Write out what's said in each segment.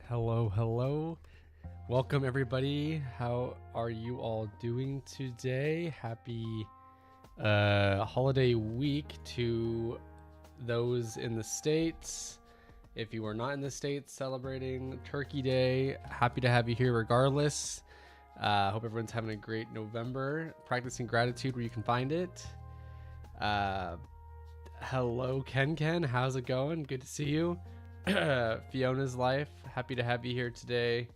Hello, hello. Welcome, everybody. How are you all doing today? Happy holiday week to those in the States. If you are not in the States celebrating Turkey Day, happy to have you here regardless. Hope everyone's having a great November. Practicing gratitude where you can find it. Hello, Ken. How's it going? Good to see you. Fiona's Life. Happy to have you here today.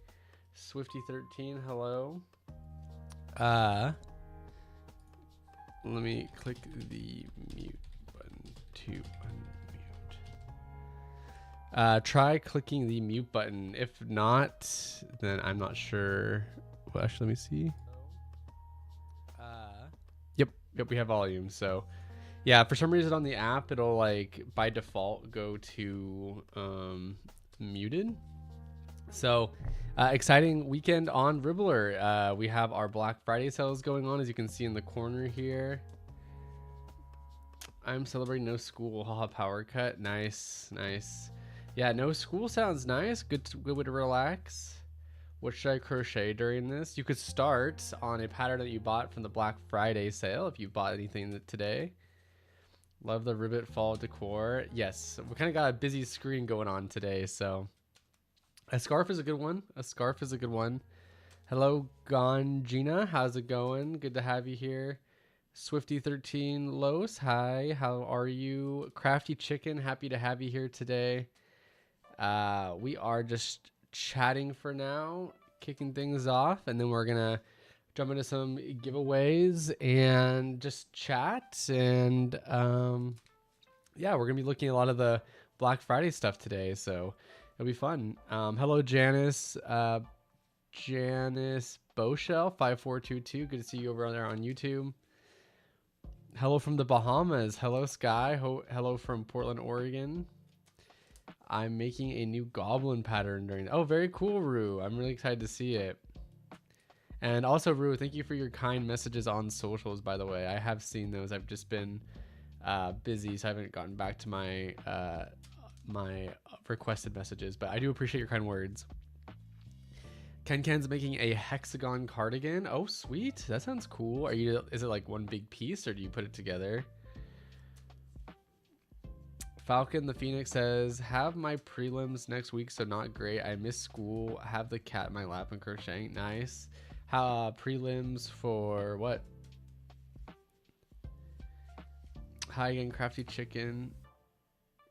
Swifty13, hello. Let me click the mute button to unmute. Try clicking the mute button. If not, then I'm not sure. Well, actually, let me see. Yep, we have volume. So, yeah, for some reason on the app, it'll like by default go to muted. So exciting weekend on Ribblr. We have our Black Friday sales going on, as you can see in the corner here. I'm celebrating no school. Haha, power cut. Nice. Yeah, no school sounds nice. Good way to relax. What should I crochet during this? You could start on a pattern that you bought from the Black Friday sale if you bought anything today. Love the ribbit fall decor. Yes, we kind of got a busy screen going on today, so a scarf is a good one. Hello, Ganjina. How's it going? Good to have you here. Swifty13 Los. Hi, how are you? Crafty Chicken. Happy to have you here today. We are just chatting for now, kicking things off, and then we're gonna jump into some giveaways and just chat. And yeah, we're gonna be looking at a lot of the Black Friday stuff today, so it'll be fun. Hello, Janice. Janice Boshell 5422. Good to see you over there on YouTube. Hello from the Bahamas. Hello, Sky. Hello from Portland, Oregon. I'm making a new goblin pattern during. Oh, very cool, Rue. I'm really excited to see it. And also, Rue, thank you for your kind messages on socials, by the way. I have seen those. I've just been busy, so I haven't gotten back to my my requested messages, but I do appreciate your kind words. Ken's making a hexagon cardigan. Oh, sweet. That sounds cool. Is it like one big piece, or do you put it together? Falcon the Phoenix says, have my prelims next week, so not great. I miss school. Have the cat in my lap and crocheting. Nice. How prelims for what? Hi again, Crafty Chicken.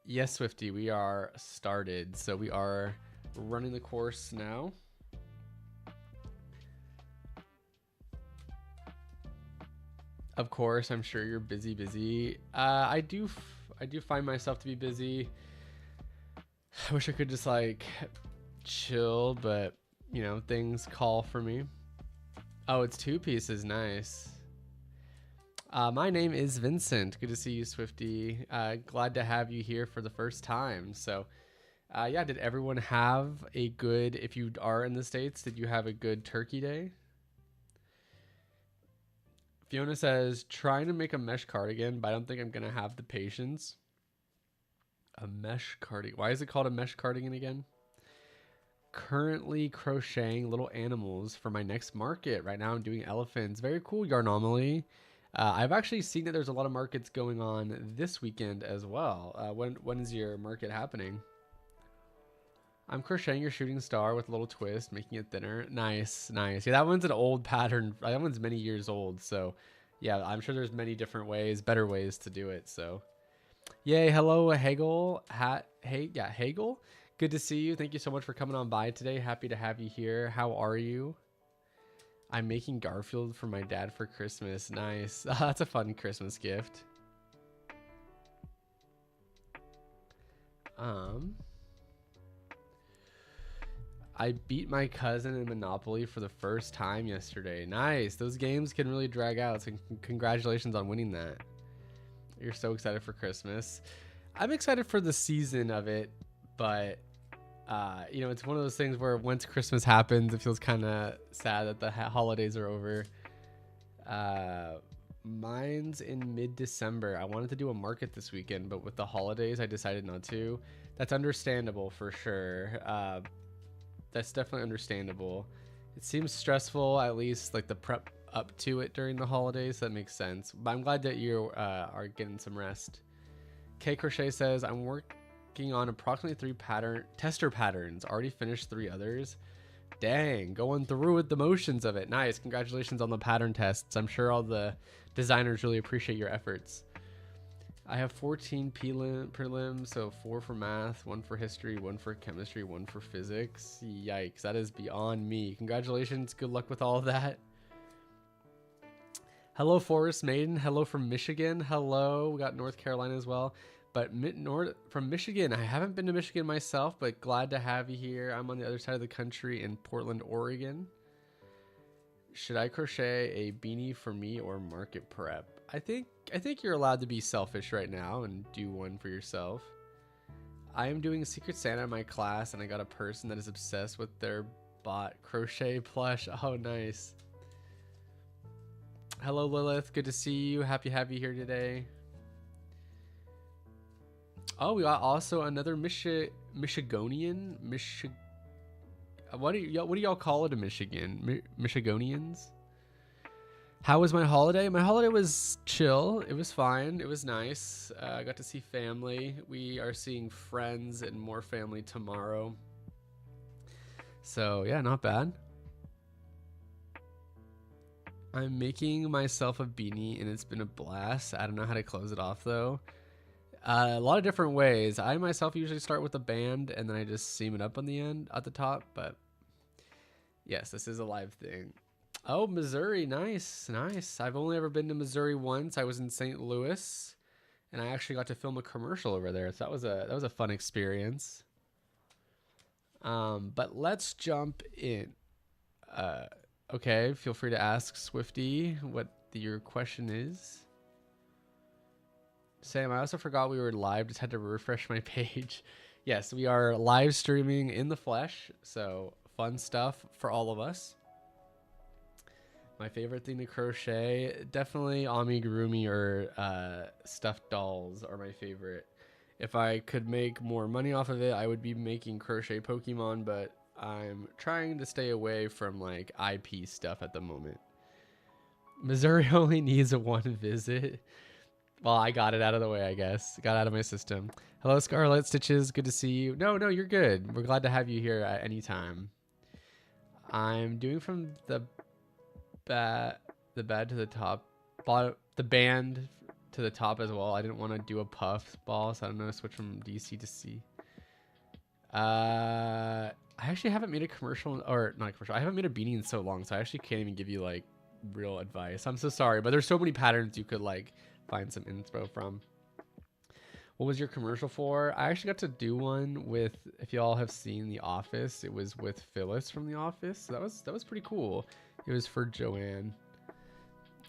Yes, Swifty, we are started. So we are running the course now. Of course, I'm sure you're busy. I do find myself to be busy. I wish I could just like chill, but you know, things call for me. Oh, it's 2 pieces. Nice. My name is Vincent. Good to see you, Swifty. Glad to have you here for the first time. So, yeah, did everyone have a good, if you are in the States, did you have a good Turkey Day? Fiona says, trying to make a mesh cardigan, but I don't think I'm going to have the patience. A mesh cardigan. Why is it called a mesh cardigan again? Currently crocheting little animals for my next market. Right now I'm doing elephants. Very cool, Yarnomaly. I've actually seen that there's a lot of markets going on this weekend as well. When is your market happening? I'm crocheting your shooting star with a little twist, making it thinner. Nice. Yeah, that one's an old pattern. That one's many years old. So yeah, I'm sure there's many different ways, better ways to do it. So yay. Hello, Hegel. Hegel. Good to see you. Thank you so much for coming on by today. Happy to have you here. How are you? I'm making Garfield for my dad for Christmas. Nice. That's a fun Christmas gift. I beat my cousin in Monopoly for the first time yesterday. Nice. Those games can really drag out. So congratulations on winning that. You're so excited for Christmas. I'm excited for the season of it, but you know, it's one of those things where once Christmas happens, it feels kind of sad that the holidays are over. Mine's in mid-December. I wanted to do a market this weekend, but with the holidays, I decided not to. That's understandable for sure. That's definitely understandable. It seems stressful, at least like the prep up to it during the holidays. So that makes sense. But I'm glad that you are getting some rest. K Crochet says, I'm working on approximately 3 tester patterns. Already finished 3 others. Dang, going through with the motions of it. Nice. Congratulations on the pattern tests. I'm sure all the designers really appreciate your efforts. I have 14 prelims, so 4 for math, 1 for history, 1 for chemistry, 1 for physics. Yikes, that is beyond me. Congratulations. Good luck with all of that. Hello, Forest Maiden. Hello from Michigan. Hello. We got North Carolina as well. But from Michigan, I haven't been to Michigan myself, but glad to have you here. I'm on the other side of the country in Portland, Oregon. Should I crochet a beanie for me or market prep? I think you're allowed to be selfish right now and do one for yourself. I am doing Secret Santa in my class, and I got a person that is obsessed with their bot crochet plush. Oh, nice. Hello, Lilith. Good to see you. Happy to have you here today. Oh, we got also another Michigonian. What do y'all call it in Michigan? Michigonians? How was my holiday? My holiday was chill. It was fine. It was nice. I got to see family. We are seeing friends and more family tomorrow. So yeah, not bad. I'm making myself a beanie and it's been a blast. I don't know how to close it off though. A lot of different ways. I myself usually start with a band and then I just seam it up on the end at the top, but yes, this is a live thing. Oh, Missouri. Nice. Nice. I've only ever been to Missouri once. I was in St. Louis and I actually got to film a commercial over there. So that was a fun experience. But let's jump in. Okay. Feel free to ask Swifty what your question is. Sam, I also forgot we were live. Just had to refresh my page. Yes, we are live streaming in the flesh. So fun stuff for all of us. My favorite thing to crochet, definitely amigurumi or stuffed dolls are my favorite. If I could make more money off of it, I would be making crochet Pokemon, but I'm trying to stay away from like IP stuff at the moment. Missouri only needs a 1 visit. Well, I got it out of the way, I guess. Got out of my system. Hello, Scarlet Stitches. Good to see you. No, you're good. We're glad to have you here at any time. I'm doing from the bad to the top, the band to the top as well. I didn't want to do a puff ball, so I'm gonna switch from DC to C. I actually haven't made a commercial, or not a commercial. I haven't made a beanie in so long, so I actually can't even give you like real advice. I'm so sorry, but there's so many patterns you could like find some info from. What was your commercial for? I actually got to do one with, if y'all have seen The Office, it was with Phyllis from The Office. So that was pretty cool. It was for Joanne.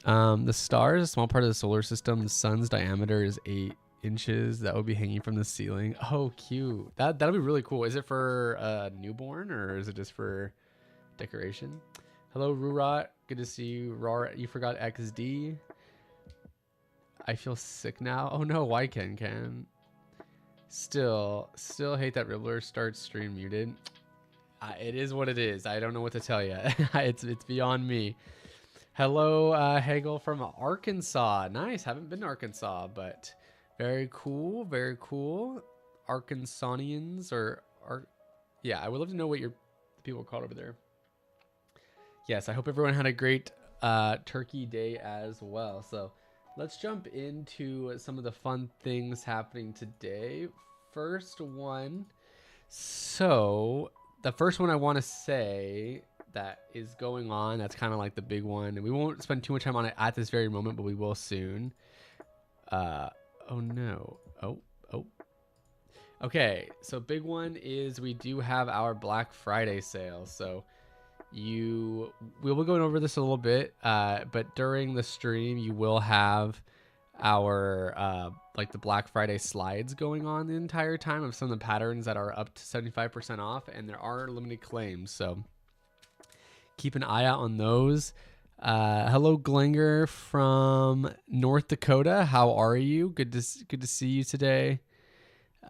The star is a small part of the solar system. The sun's diameter is 8 inches. That would be hanging from the ceiling. Oh, cute. That'll be really cool. Is it for a newborn or is it just for decoration? Hello, Rurat. Good to see you. You forgot XD. I feel sick now. Oh no, why Ken? Still hate that Ribblr starts stream muted. It is what it is. I don't know what to tell you. It's beyond me. Hello, Hagel from Arkansas. Nice. Haven't been to Arkansas, but very cool. Very cool. Arkansanians yeah, I would love to know what your people called over there. Yes, I hope everyone had a great Turkey Day as well. So let's jump into some of the fun things happening today. First one. So the first one I want to say that is going on, that's kind of like the big one, and we won't spend too much time on it at this very moment, but we will soon. Oh no. Oh. Okay, so big one is we do have our Black Friday sale. So we will be going over this a little bit, but during the stream you will have our like the Black Friday slides going on the entire time of some of the patterns that are up to 75% off, and there are limited claims, so keep an eye out on those. Hello, Glinger from North Dakota. How are you? Good to see you today.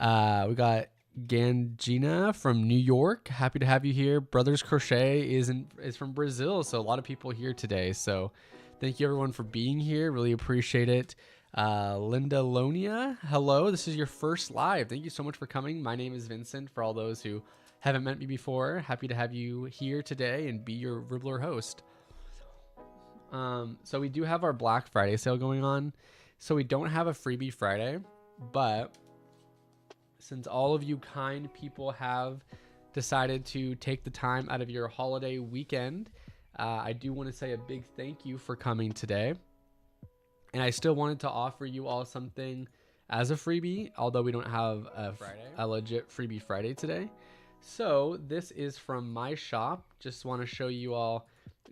We got Gangina from New York. Happy to have you here. Brothers Crochet is from Brazil, so a lot of people here today. So thank you everyone for being here. Really appreciate it. Linda Lonia, hello. This is your first live. Thank you so much for coming. My name is Vincent. For all those who haven't met me before, happy to have you here today and be your Ribblr host. So we do have our Black Friday sale going on. So we don't have a freebie Friday, but since all of you kind people have decided to take the time out of your holiday weekend, I do want to say a big thank you for coming today. And I still wanted to offer you all something as a freebie, although we don't have a legit freebie Friday today. So this is from my shop. Just want to show you all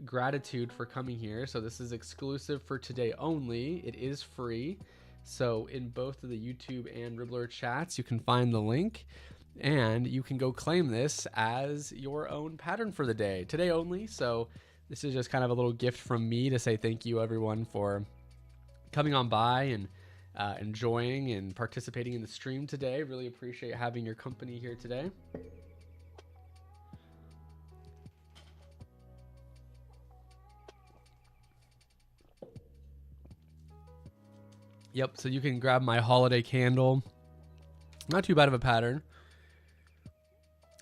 gratitude for coming here. So this is exclusive for today only. It is free. So in both of the YouTube and Ribblr chats, you can find the link and you can go claim this as your own pattern for the day. Today only. So this is just kind of a little gift from me to say thank you everyone for coming on by and enjoying and participating in the stream today. Really appreciate having your company here today. Yep, so you can grab my holiday candle. Not too bad of a pattern.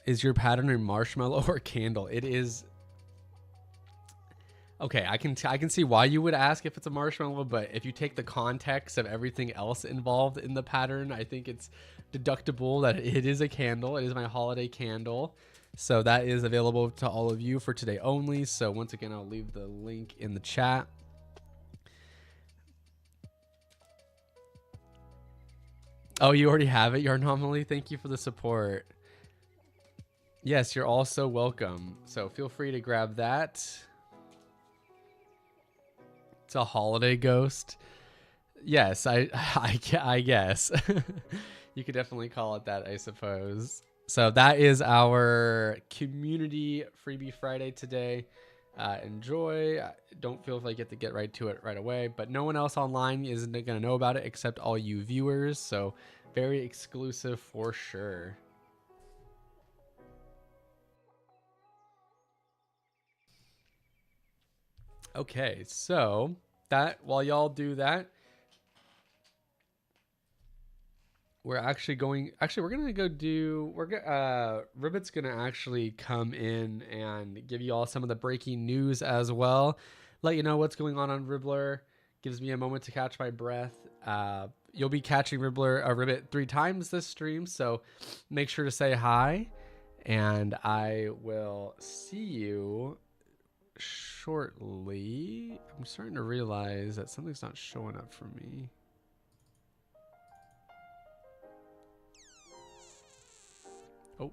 Is your pattern a marshmallow or candle? It is. Okay, I can see why you would ask if it's a marshmallow, but if you take the context of everything else involved in the pattern, I think it's deductible that it is a candle. It is my holiday candle. So that is available to all of you for today only. So once again, I'll leave the link in the chat. Oh, you already have it, your anomaly? Thank you for the support. Yes, you're all so welcome. So feel free to grab that. It's a holiday ghost. Yes, I guess. You could definitely call it that, I suppose. So that is our community freebie Friday today. Enjoy. Don't feel like you have to get right to it right away, but no one else online isn't going to know about it except all you viewers. So very exclusive for sure. Okay, so that while y'all do that, we're gonna go do, Ribbit's gonna actually come in and give you all some of the breaking news as well. Let you know what's going on Ribblr. Gives me a moment to catch my breath. You'll be catching Ribbit 3 times this stream, so make sure to say hi, and I will see you shortly. I'm starting to realize that something's not showing up for me. Oh.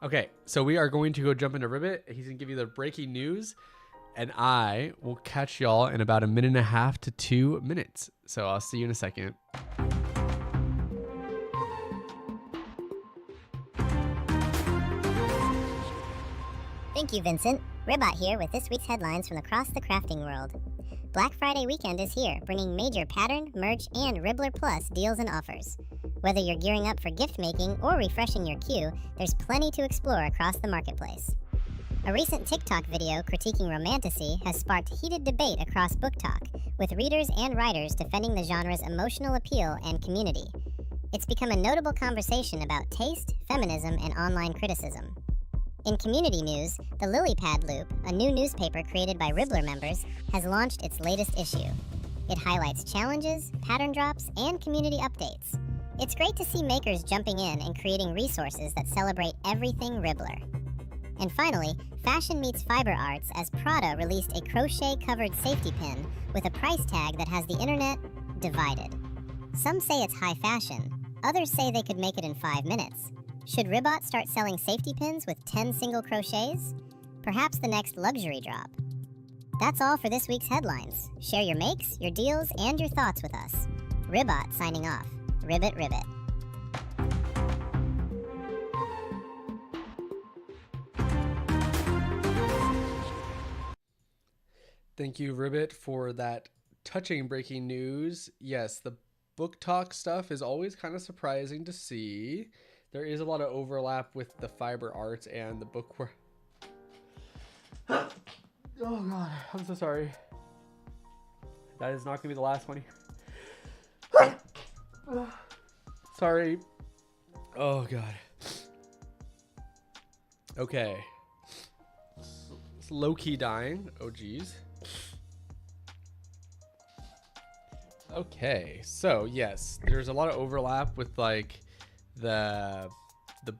Okay, so we are going to go jump into Ribbit. He's gonna give you the breaking news, and I will catch y'all in about 1.5 to 2 minutes. So I'll see you in a second. Thank you, Vincent. Ribbot here with this week's headlines from across the crafting world. Black Friday weekend is here, bringing major pattern, merch, and Ribblr Plus deals and offers. Whether you're gearing up for gift making or refreshing your queue, there's plenty to explore across the marketplace. A recent TikTok video critiquing romantasy has sparked heated debate across Book Talk, with readers and writers defending the genre's emotional appeal and community. It's become a notable conversation about taste, feminism, and online criticism. In community news, the Lilypad Loop, a new newspaper created by Ribblr members, has launched its latest issue. It highlights challenges, pattern drops, and community updates. It's great to see makers jumping in and creating resources that celebrate everything Ribblr. And finally, fashion meets fiber arts as Prada released a crochet-covered safety pin with a price tag that has the internet divided. Some say it's high fashion, others say they could make it in 5 minutes. Should Ribbot start selling safety pins with 10 single crochets? Perhaps the next luxury drop. That's all for this week's headlines. Share your makes, your deals, and your thoughts with us. Ribbot signing off. Ribbit, ribbit. Thank you, Ribbit, for that touching breaking news. Yes, the book talk stuff is always kind of surprising to see. There is a lot of overlap with the fiber arts and the book work. Oh god, I'm so sorry. That is not gonna be the last one here. Sorry. Oh god. Okay. It's low-key dying. Oh geez. Okay, so yes, there's a lot of overlap with like the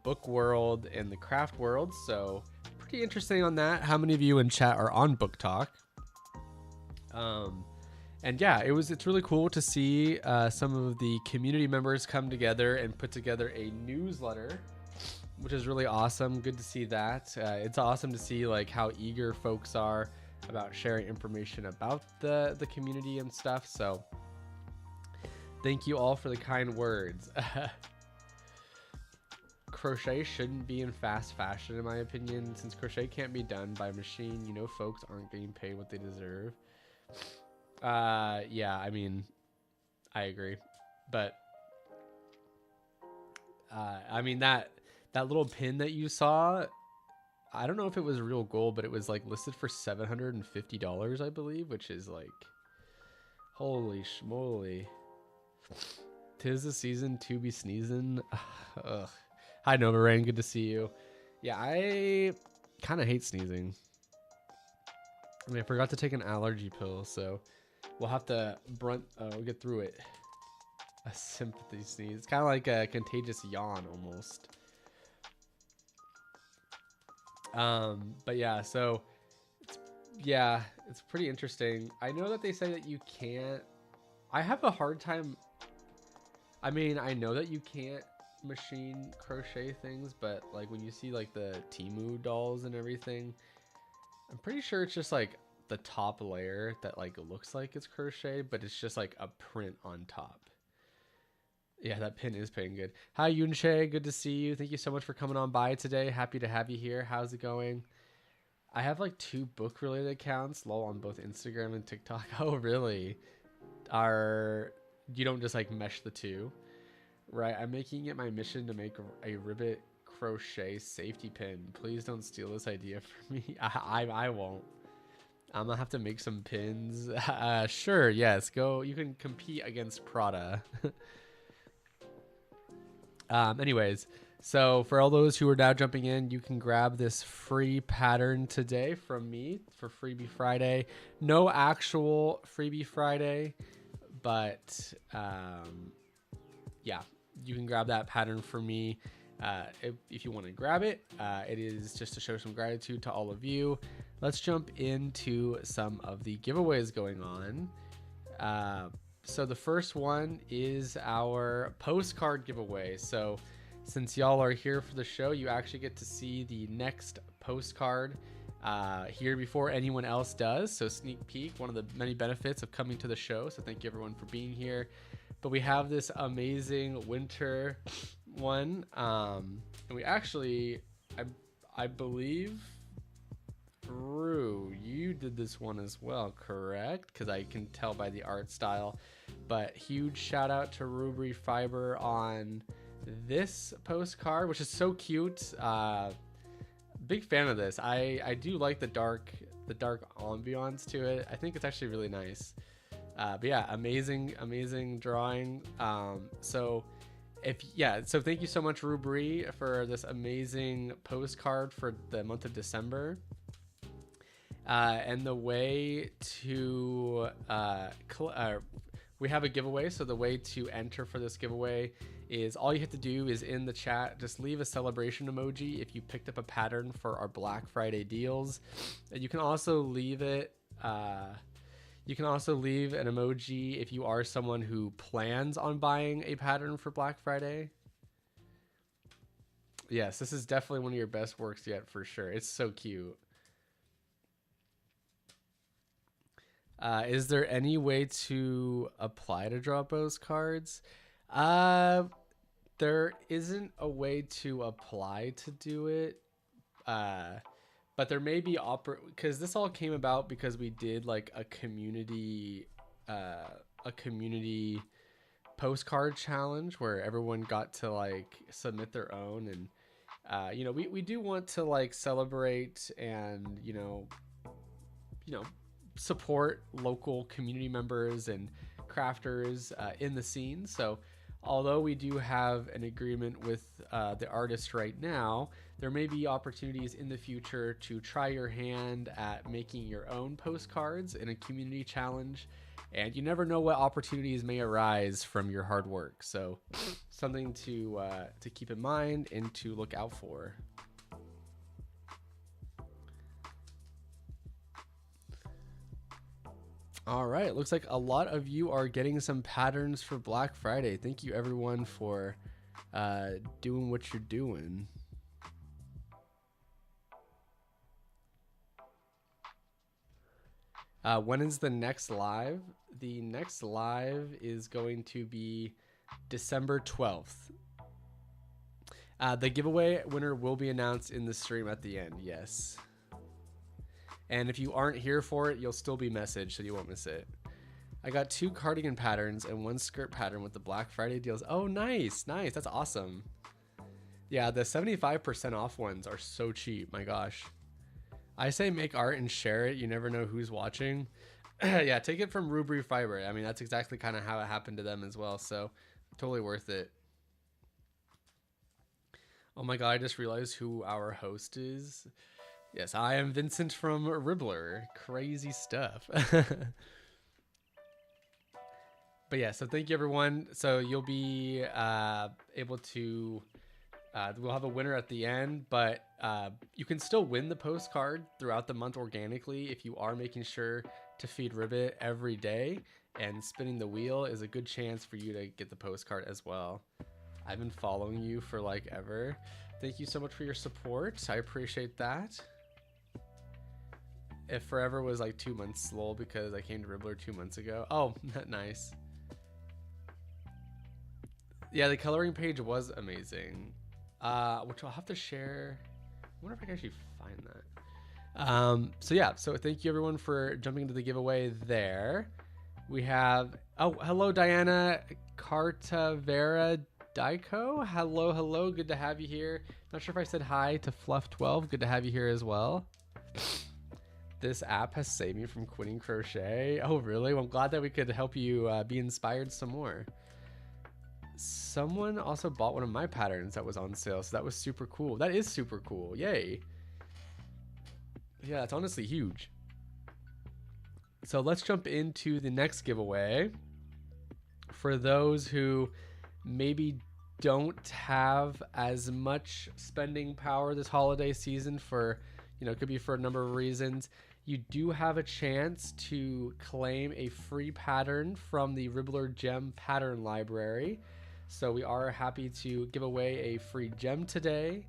book world and the craft world, so pretty interesting on that. How many of you in chat are on Book Talk? And yeah, it's really cool to see some of the community members come together and put together a newsletter, which is really awesome. Good to see that. It's awesome to see like how eager folks are about sharing information about the community and stuff. So thank you all for the kind words. Crochet shouldn't be in fast fashion, in my opinion. Since crochet can't be done by machine, you know, folks aren't getting paid what they deserve. Yeah, I mean, I agree. But, I mean, that little pin that you saw, I don't know if it was real gold, but it was like listed for $750, I believe, which is like, holy schmoly. 'Tis the season to be sneezing. Ugh. Hi, Nova Rain. Good to see you. Yeah, I kind of hate sneezing. I mean, I forgot to take an allergy pill, so we'll have to get through it. A sympathy sneeze. It's kind of like a contagious yawn almost. But yeah, so it's pretty interesting. I know that they say that you can't. I have a hard time. I mean, I know that you can't machine crochet things, but like when you see like the Temu dolls and everything, I'm pretty sure it's just like the top layer that like looks like it's crochet, but it's just like a print on top. Yeah, that pin is paying good. Hi, Yunshe. Good to see you. Thank you so much for coming on by today. Happy to have you here. How's it going? I have like 2 book related accounts, lol, on both Instagram and TikTok. Oh, really? You don't just like mesh the two? Right, I'm making it my mission to make a ribbit crochet safety pin. Please don't steal this idea from me. I won't. I'm gonna have to make some pins. Sure, yes, go. You can compete against Prada. Anyways, so for all those who are now jumping in, you can grab this free pattern today from me for Freebie Friday. No actual Freebie Friday, but yeah, you can grab that pattern from me if you want to grab it. It is just to show some gratitude to all of you. Let's jump into some of the giveaways going on. So the first one is our postcard giveaway. So since y'all are here for the show, you actually get to see the next postcard here before anyone else does. So sneak peek, one of the many benefits of coming to the show. So thank you everyone for being here. But we have this amazing winter one. And we actually, I believe, Rue, you did this one as well, correct? Because I can tell by the art style. But huge shout out to Ribblr Fiber on this postcard, which is so cute. Big fan of this. I do like the dark ambiance to it. I think it's actually really nice. But yeah, amazing drawing. So thank you so much, Ribblr, for this amazing postcard for the month of December. And the way to we have a giveaway. So the way to enter for this giveaway is all you have to do is in the chat, just leave a celebration emoji if you picked up a pattern for our Black Friday deals. And you can also leave it. You can also leave an emoji if you are someone who plans on buying a pattern for Black Friday. Yes, this is definitely one of your best works yet for sure. It's so cute. Is there any way to apply to draw postcards? There isn't a way to apply to do it. But there may be because this all came about because we did like a community postcard challenge where everyone got to like submit their own. And you know, we do want to like celebrate and you know support local community members and crafters in the scene. So although we do have an agreement with the artist right now, there may be opportunities in the future to try your hand at making your own postcards in a community challenge. And you never know what opportunities may arise from your hard work. So something to keep in mind and to look out for. All right, looks like a lot of you are getting some patterns for Black Friday. Thank you everyone for doing what you're doing. When is the next live? The next live is going to be December 12th. The giveaway winner will be announced in the stream at the end, yes. And if you aren't here for it, you'll still be messaged, so you won't miss it. I got 2 cardigan patterns and 1 skirt pattern with the Black Friday deals. Oh, nice, nice. That's awesome. Yeah, the 75% off ones are so cheap. My gosh. I say make art and share it. You never know who's watching. Yeah, take it from Ribblr Fiber. I mean, that's exactly kind of how it happened to them as well. So totally worth it. Oh my God, I just realized who our host is. Yes, I am Vincent from Ribblr. Crazy stuff. But yeah, so thank you everyone. So you'll be able to, we'll have a winner at the end, but you can still win the postcard throughout the month organically if you are making sure to feed Ribbit every day, and spinning the wheel is a good chance for you to get the postcard as well. I've been following you for like ever. Thank you so much for your support. I appreciate that. If forever was like 2 months slow because I came to Ribblr 2 months ago. Oh, nice. Yeah, the coloring page was amazing. Which I'll have to share. I wonder if I can actually find that. So yeah, so thank you everyone for jumping into the giveaway there. We have, oh, hello Diana Cartavera Daiko. Hello, good to have you here. Not sure if I said hi to Fluff12. Good to have you here as well. This app has saved me from quitting crochet. Oh, really? Well, I'm glad that we could help you be inspired some more. Someone also bought one of my patterns that was on sale, so that was super cool. That is super cool. Yay. Yeah, it's honestly huge. So let's jump into the next giveaway. For those who maybe don't have as much spending power this holiday season for, you know, it could be for a number of reasons, you do have a chance to claim a free pattern from the Ribblr Gem Pattern Library. So we are happy to give away a free gem today.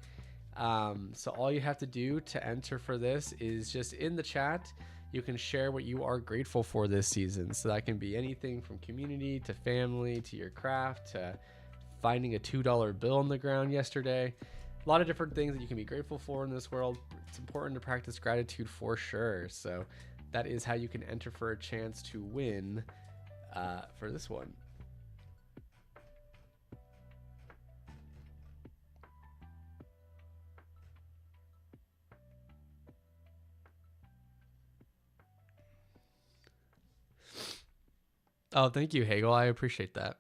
So all you have to do to enter for this is just in the chat, you can share what you are grateful for this season. So that can be anything from community to family to your craft to finding a $2 bill on the ground yesterday. A lot of different things that you can be grateful for in this world. It's important to practice gratitude for sure. So that is how you can enter for a chance to win for this one. Oh, thank you, Hagel. I appreciate that.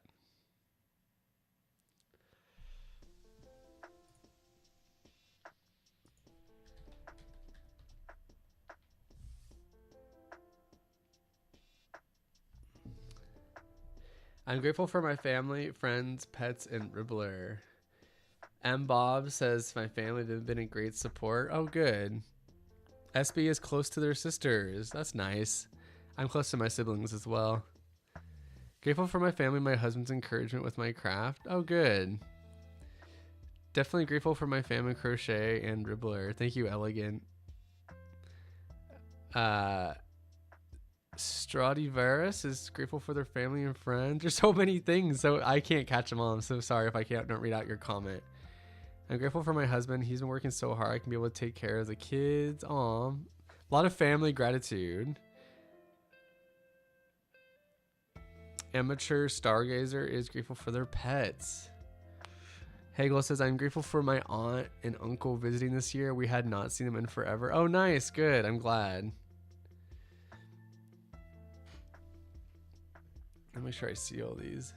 I'm grateful for my family, friends, pets, and Ribblr. M. Bob says my family have been a great support. Oh, good. SB is close to their sisters. That's nice. I'm close to my siblings as well. Grateful for my family, my husband's encouragement with my craft. Oh, good. Definitely grateful for my family, crochet, and Ribblr. Thank you, Elegant. Stradivarus is grateful for their family and friends. There's so many things, so I can't catch them all. I'm so sorry if I don't read out your comment. I'm grateful for my husband. He's been working so hard. I can be able to take care of the kids. Aw. A lot of family gratitude. Amateur Stargazer is grateful for their pets. Hagel says, I'm grateful for my aunt and uncle visiting this year. We had not seen them in forever. Oh, nice. Good. I'm glad. Let me make sure I see all these.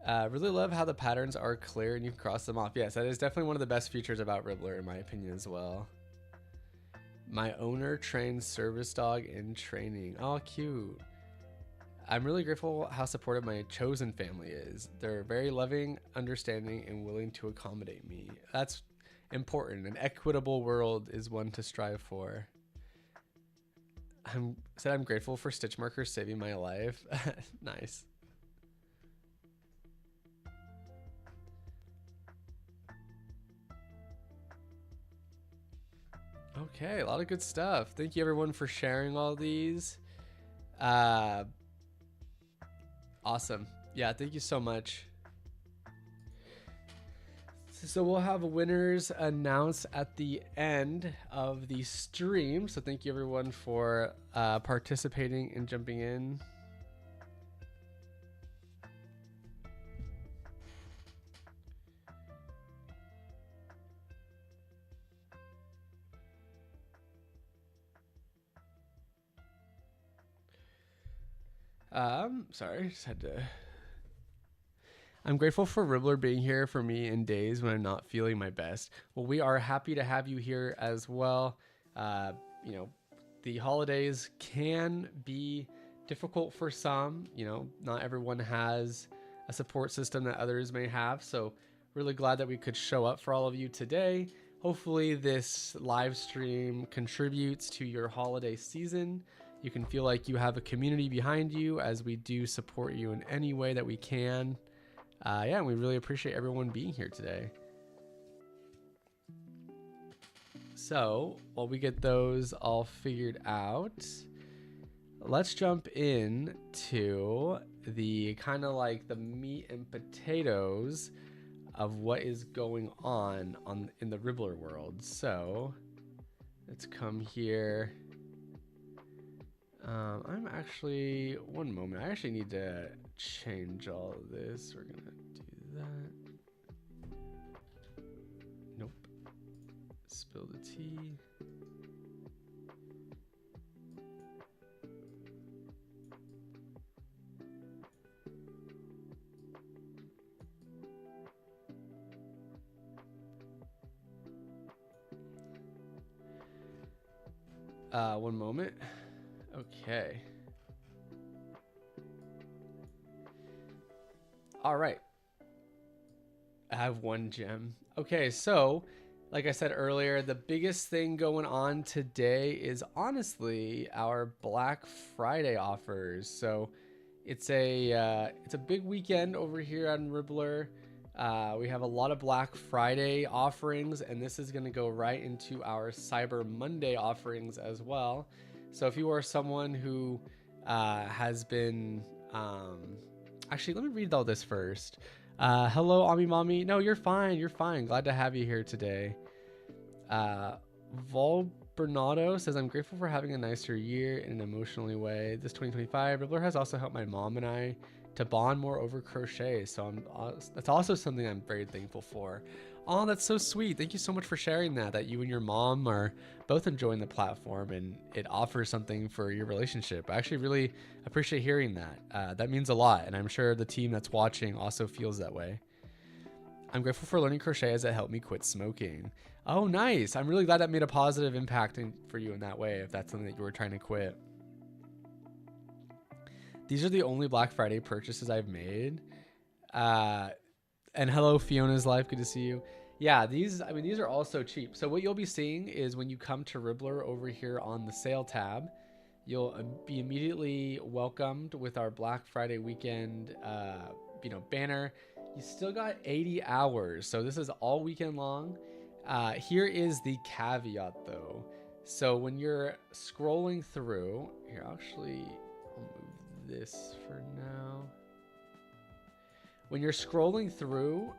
Really love how the patterns are clear and you can cross them off. Yes, that is definitely one of the best features about Ribblr, in my opinion, as well. My owner trains service dog in training. Oh, cute. I'm really grateful how supportive my chosen family is. They're very loving, understanding, and willing to accommodate me. That's important. An equitable world is one to strive for. I'm grateful for stitch markers saving my life. Nice. Okay, a lot of good stuff. Thank you everyone for sharing all these. Awesome. Yeah, thank you so much. So we'll have winners announced at the end of the stream. So thank you everyone for participating and jumping in. Sorry, just had to. I'm grateful for Ribblr being here for me in days when I'm not feeling my best. Well, we are happy to have you here as well. You know, the holidays can be difficult for some. You know, not everyone has a support system that others may have. So really glad that we could show up for all of you today. Hopefully this live stream contributes to your holiday season. You can feel like you have a community behind you as we do support you in any way that we can. Yeah, and we really appreciate everyone being here today. So while we get those all figured out, let's jump in to the kind of like the meat and potatoes of what is going on in the Ribblr world. So let's come here. I'm actually, one moment, I actually need to change all of this. We're gonna do that. Nope. Spill the tea. One moment. Okay. All right. I have one gem. Okay, so like I said earlier, the biggest thing going on today is honestly our Black Friday offers. So it's a big weekend over here on Ribblr. We have a lot of Black Friday offerings, and this is going to go right into our Cyber Monday offerings as well. So if you are someone who has been... actually, let me read all this first. Hello, Ami Mommy. No, you're fine. You're fine. Glad to have you here today. Vol Bernardo says, I'm grateful for having a nicer year in an emotionally way. This 2025, Ribblr has also helped my mom and I to bond more over crochet. So that's also something I'm very thankful for. Oh, that's so sweet. Thank you so much for sharing that you and your mom are both enjoying the platform and it offers something for your relationship. I actually really appreciate hearing that. That means a lot. And I'm sure the team that's watching also feels that way. I'm grateful for learning crochet as it helped me quit smoking. Oh, nice. I'm really glad that made a positive impact for you in that way, if that's something that you were trying to quit. These are the only Black Friday purchases I've made. And hello, Fiona's Life. Good to see you. Yeah, these are all so cheap. So what you'll be seeing is when you come to Ribblr over here on the sale tab, you'll be immediately welcomed with our Black Friday weekend, banner. You still got 80 hours. So this is all weekend long. Here is the caveat though. So when you're scrolling through here, I'll move this for now. When you're scrolling through,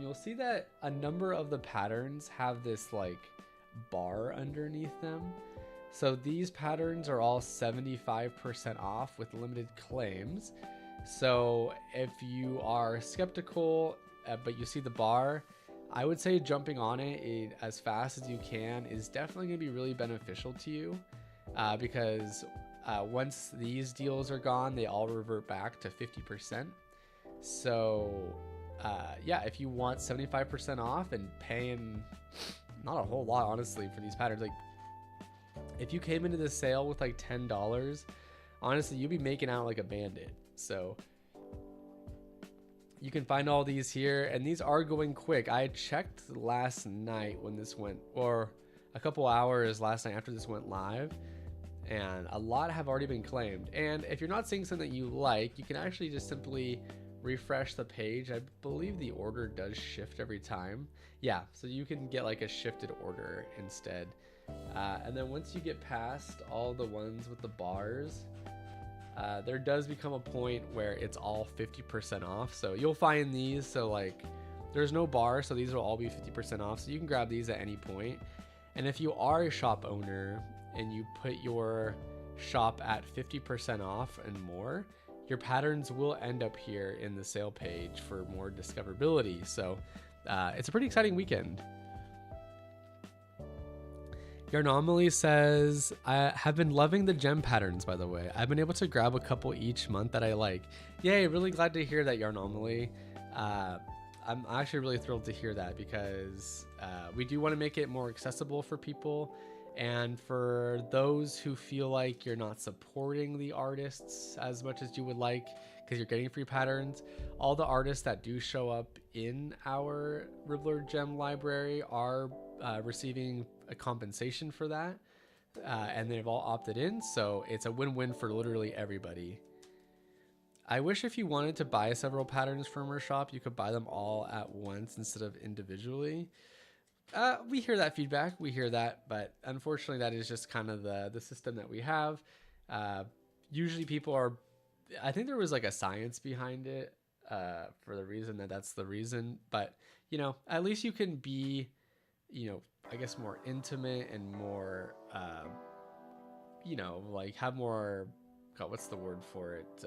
you'll see that a number of the patterns have this like bar underneath them. So these patterns are all 75% off with limited claims. So if you are skeptical, but you see the bar, I would say jumping on it as fast as you can is definitely going to be really beneficial to you, because once these deals are gone, they all revert back to 50%. So yeah, if you want 75% off and paying not a whole lot, honestly, for these patterns, like if you came into this sale with like $10, honestly, you'd be making out like a bandit. So you can find all these here, and these are going quick. I checked last night when this went, or a couple hours last night after this went live, and a lot have already been claimed. And if you're not seeing something that you like, you can actually just simply refresh the page. I believe the order does shift every time. Yeah, so you can get like a shifted order instead. And then once you get past all the ones with the bars, there does become a point where it's all 50% off. So you'll find these, so like there's no bar, so these will all be 50% off. So you can grab these at any point. And if you are a shop owner and you put your shop at 50% off and more, your patterns will end up here in the sale page for more discoverability. So it's a pretty exciting weekend. Yarnomaly says, I have been loving the gem patterns, by the way. I've been able to grab a couple each month that I like. Yay, really glad to hear that, Yarnomaly. I'm actually really thrilled to hear that, because we do want to make it more accessible for people. And for those who feel like you're not supporting the artists as much as you would like because you're getting free patterns, all the artists that do show up in our Ribblr gem library are receiving a compensation for that, and they've all opted in, so it's a win-win for literally everybody. I wish if you wanted to buy several patterns from our shop, you could buy them all at once instead of individually. We hear that feedback, we hear that, but unfortunately that is just kind of the system that we have. Usually people are, I think there was like a science behind it, for the reason that that's the reason, but you know, at least you can be, you know, I guess more intimate and more, you know, like have more, God, what's the word for it?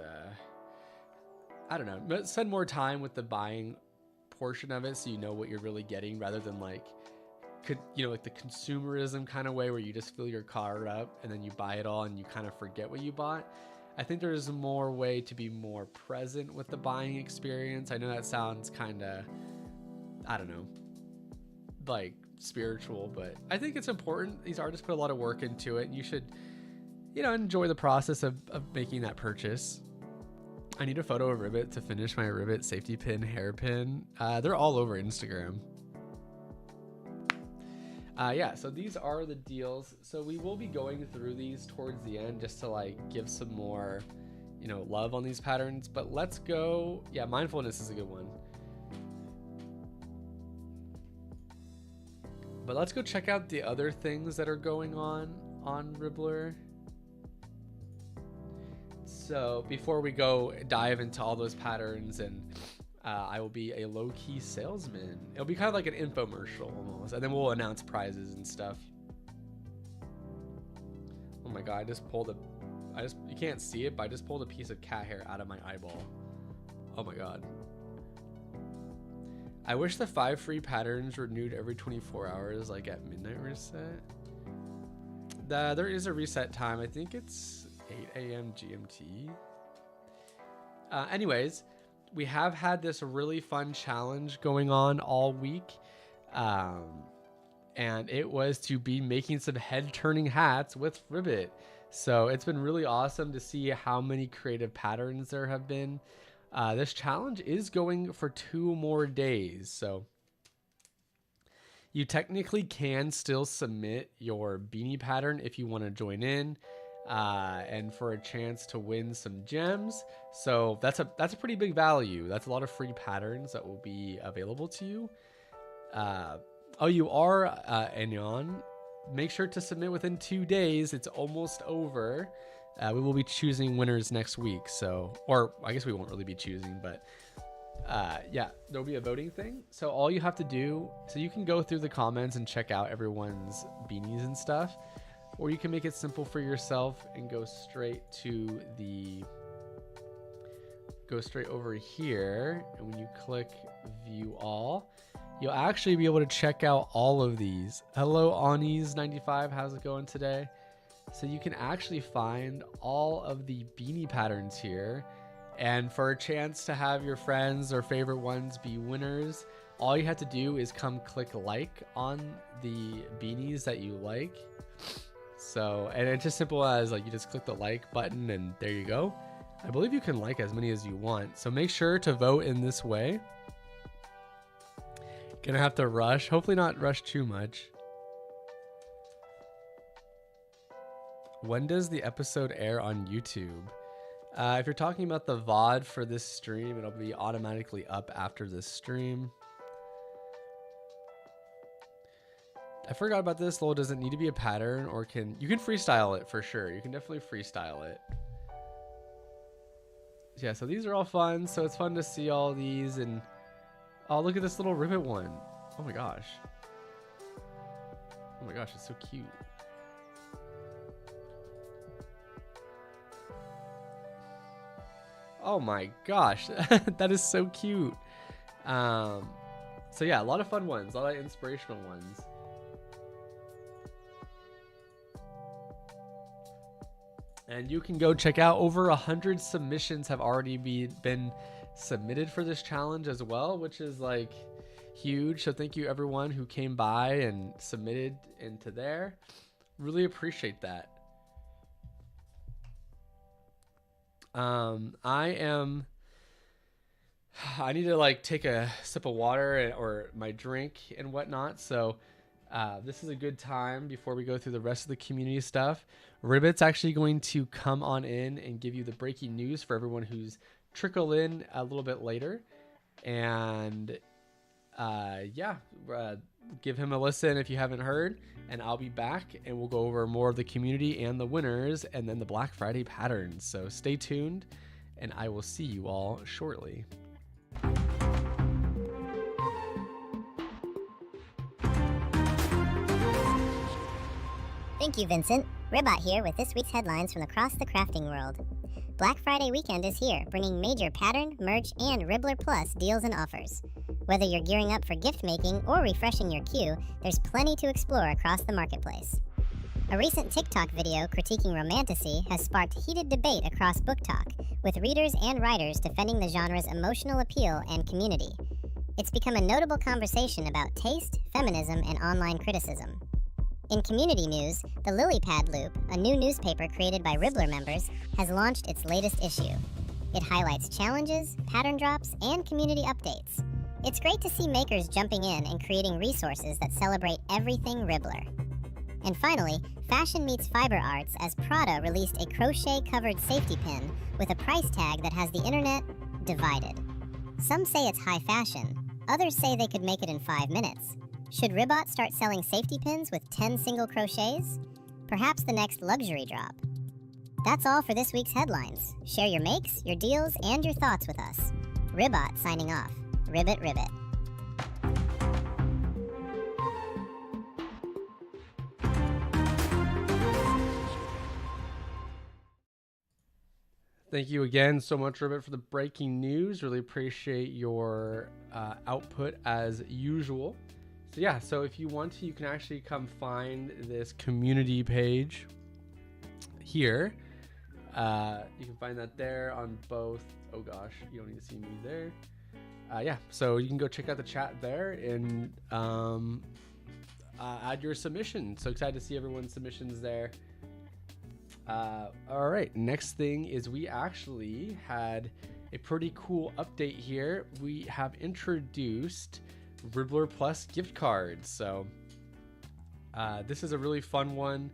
I don't know, spend more time with the buying portion of it so you know what you're really getting, rather than like, you know, like the consumerism kind of way where you just fill your cart up and then you buy it all and you kind of forget what you bought. I think there's more way to be more present with the buying experience. I know that sounds kind of, I don't know, like spiritual, but I think it's important. These artists put a lot of work into it, and you should, you know, enjoy the process of making that purchase. I need a photo of Ribbit to finish my Ribbit safety pin hairpin. They're all over Instagram. Yeah, so these are the deals. So we will be going through these towards the end just to like give some more, you know, love on these patterns. But let's go. Yeah, mindfulness is a good one. But let's go check out the other things that are going on Ribblr. So before we go dive into all those patterns, and I will be a low-key salesman. It'll be kind of like an infomercial almost, and then we'll announce prizes and stuff. Oh my god, you can't see it, but I just pulled a piece of cat hair out of my eyeball. Oh my god. I wish the 5 free patterns renewed every 24 hours, like at midnight reset. There is a reset time. I think it's 8 a.m. GMT. Anyways, we have had this really fun challenge going on all week. And it was to be making some head-turning hats with Ribbit. So it's been really awesome to see how many creative patterns there have been. This challenge is going for 2 more days, so you technically can still submit your beanie pattern if you want to join in, and for a chance to win some gems. So that's a pretty big value. That's a lot of free patterns that will be available to you. Oh, you are Anyon. Make sure to submit within 2 days. It's almost over. We will be choosing winners next week, so, or I guess we won't really be choosing, but yeah, there'll be a voting thing. So all you have to do, so you can go through the comments and check out everyone's beanies and stuff. or you can make it simple for yourself and go straight over here. And when you click view all, you'll actually be able to check out all of these. Hello, Anis95, how's it going today? So you can actually find all of the beanie patterns here. And for a chance to have your friends or favorite ones be winners, all you have to do is come click like on the beanies that you like. So, and it's as simple as like you just click the like button and there you go. I believe you can like as many as you want. So make sure to vote in this way. Gonna have to rush, hopefully not rush too much. When does the episode air on YouTube? If you're talking about the VOD for this stream, it'll be automatically up after this stream. I forgot about this. Lol, does it need to be a pattern, or you can freestyle it for sure. You can definitely freestyle it. Yeah, so these are all fun. So it's fun to see all these. And oh, look at this little ribbit one. Oh my gosh. Oh my gosh, it's so cute. Oh my gosh, that is so cute. So yeah, a lot of fun ones, a lot of inspirational ones. And you can go check out over 100 submissions have already been submitted for this challenge as well, which is like huge. So thank you everyone who came by and submitted into there. Really appreciate that. I need to like take a sip of water or my drink and whatnot. So this is a good time before we go through the rest of the community stuff. Ribbit's actually going to come on in and give you the breaking news for everyone who's trickled in a little bit later. And yeah, give him a listen if you haven't heard, and I'll be back and we'll go over more of the community and the winners and then the Black Friday patterns. So stay tuned and I will see you all shortly. Thank you, Vincent. Ribblr here with this week's headlines from across the crafting world. Black Friday weekend is here, bringing major pattern, merch, and Ribblr Plus deals and offers. Whether you're gearing up for gift making or refreshing your queue, there's plenty to explore across the marketplace. A recent TikTok video critiquing romantasy has sparked heated debate across Book Talk, with readers and writers defending the genre's emotional appeal and community. It's become a notable conversation about taste, feminism, and online criticism. In community news, the Lilypad Loop, a new newspaper created by Ribblr members, has launched its latest issue. It highlights challenges, pattern drops, and community updates. It's great to see makers jumping in and creating resources that celebrate everything Ribblr. And finally, fashion meets fiber arts as Prada released a crochet-covered safety pin with a price tag that has the internet divided. Some say it's high fashion, others say they could make it in 5 minutes. Should Ribblr start selling safety pins with 10 single crochets? Perhaps the next luxury drop. That's all for this week's headlines. Share your makes, your deals, and your thoughts with us. Ribblr signing off. Ribbit, ribbit. Thank you again so much, Ribbit, for the breaking news. Really appreciate your output as usual. So yeah, so if you want to, you can actually come find this community page here. You can find that there on both. Oh gosh, you don't need to see me there. Yeah, so you can go check out the chat there and add your submission. So excited to see everyone's submissions there. All right, next thing is we actually had a pretty cool update here. We have introduced Ribblr Plus gift cards. So this is a really fun one.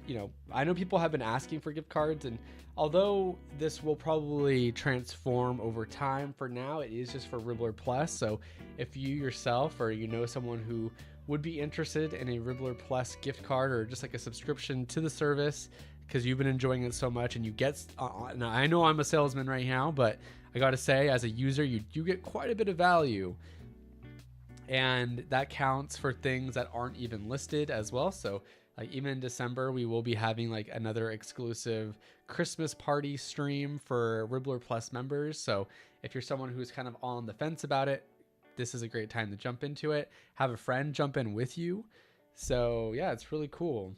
You know, I know people have been asking for gift cards, and although this will probably transform over time, for now it is just for Ribblr Plus. So if you yourself or you know someone who would be interested in a Ribblr Plus gift card or just like a subscription to the service because you've been enjoying it so much, and you get now I know I'm a salesman right now, but I gotta say, as a user, you do get quite a bit of value. and that counts for things that aren't even listed as well. So like even in December, we will be having like another exclusive Christmas party stream for Ribblr Plus members. So if you're someone who's kind of on the fence about it, this is a great time to jump into it. Have a friend jump in with you. So yeah, it's really cool.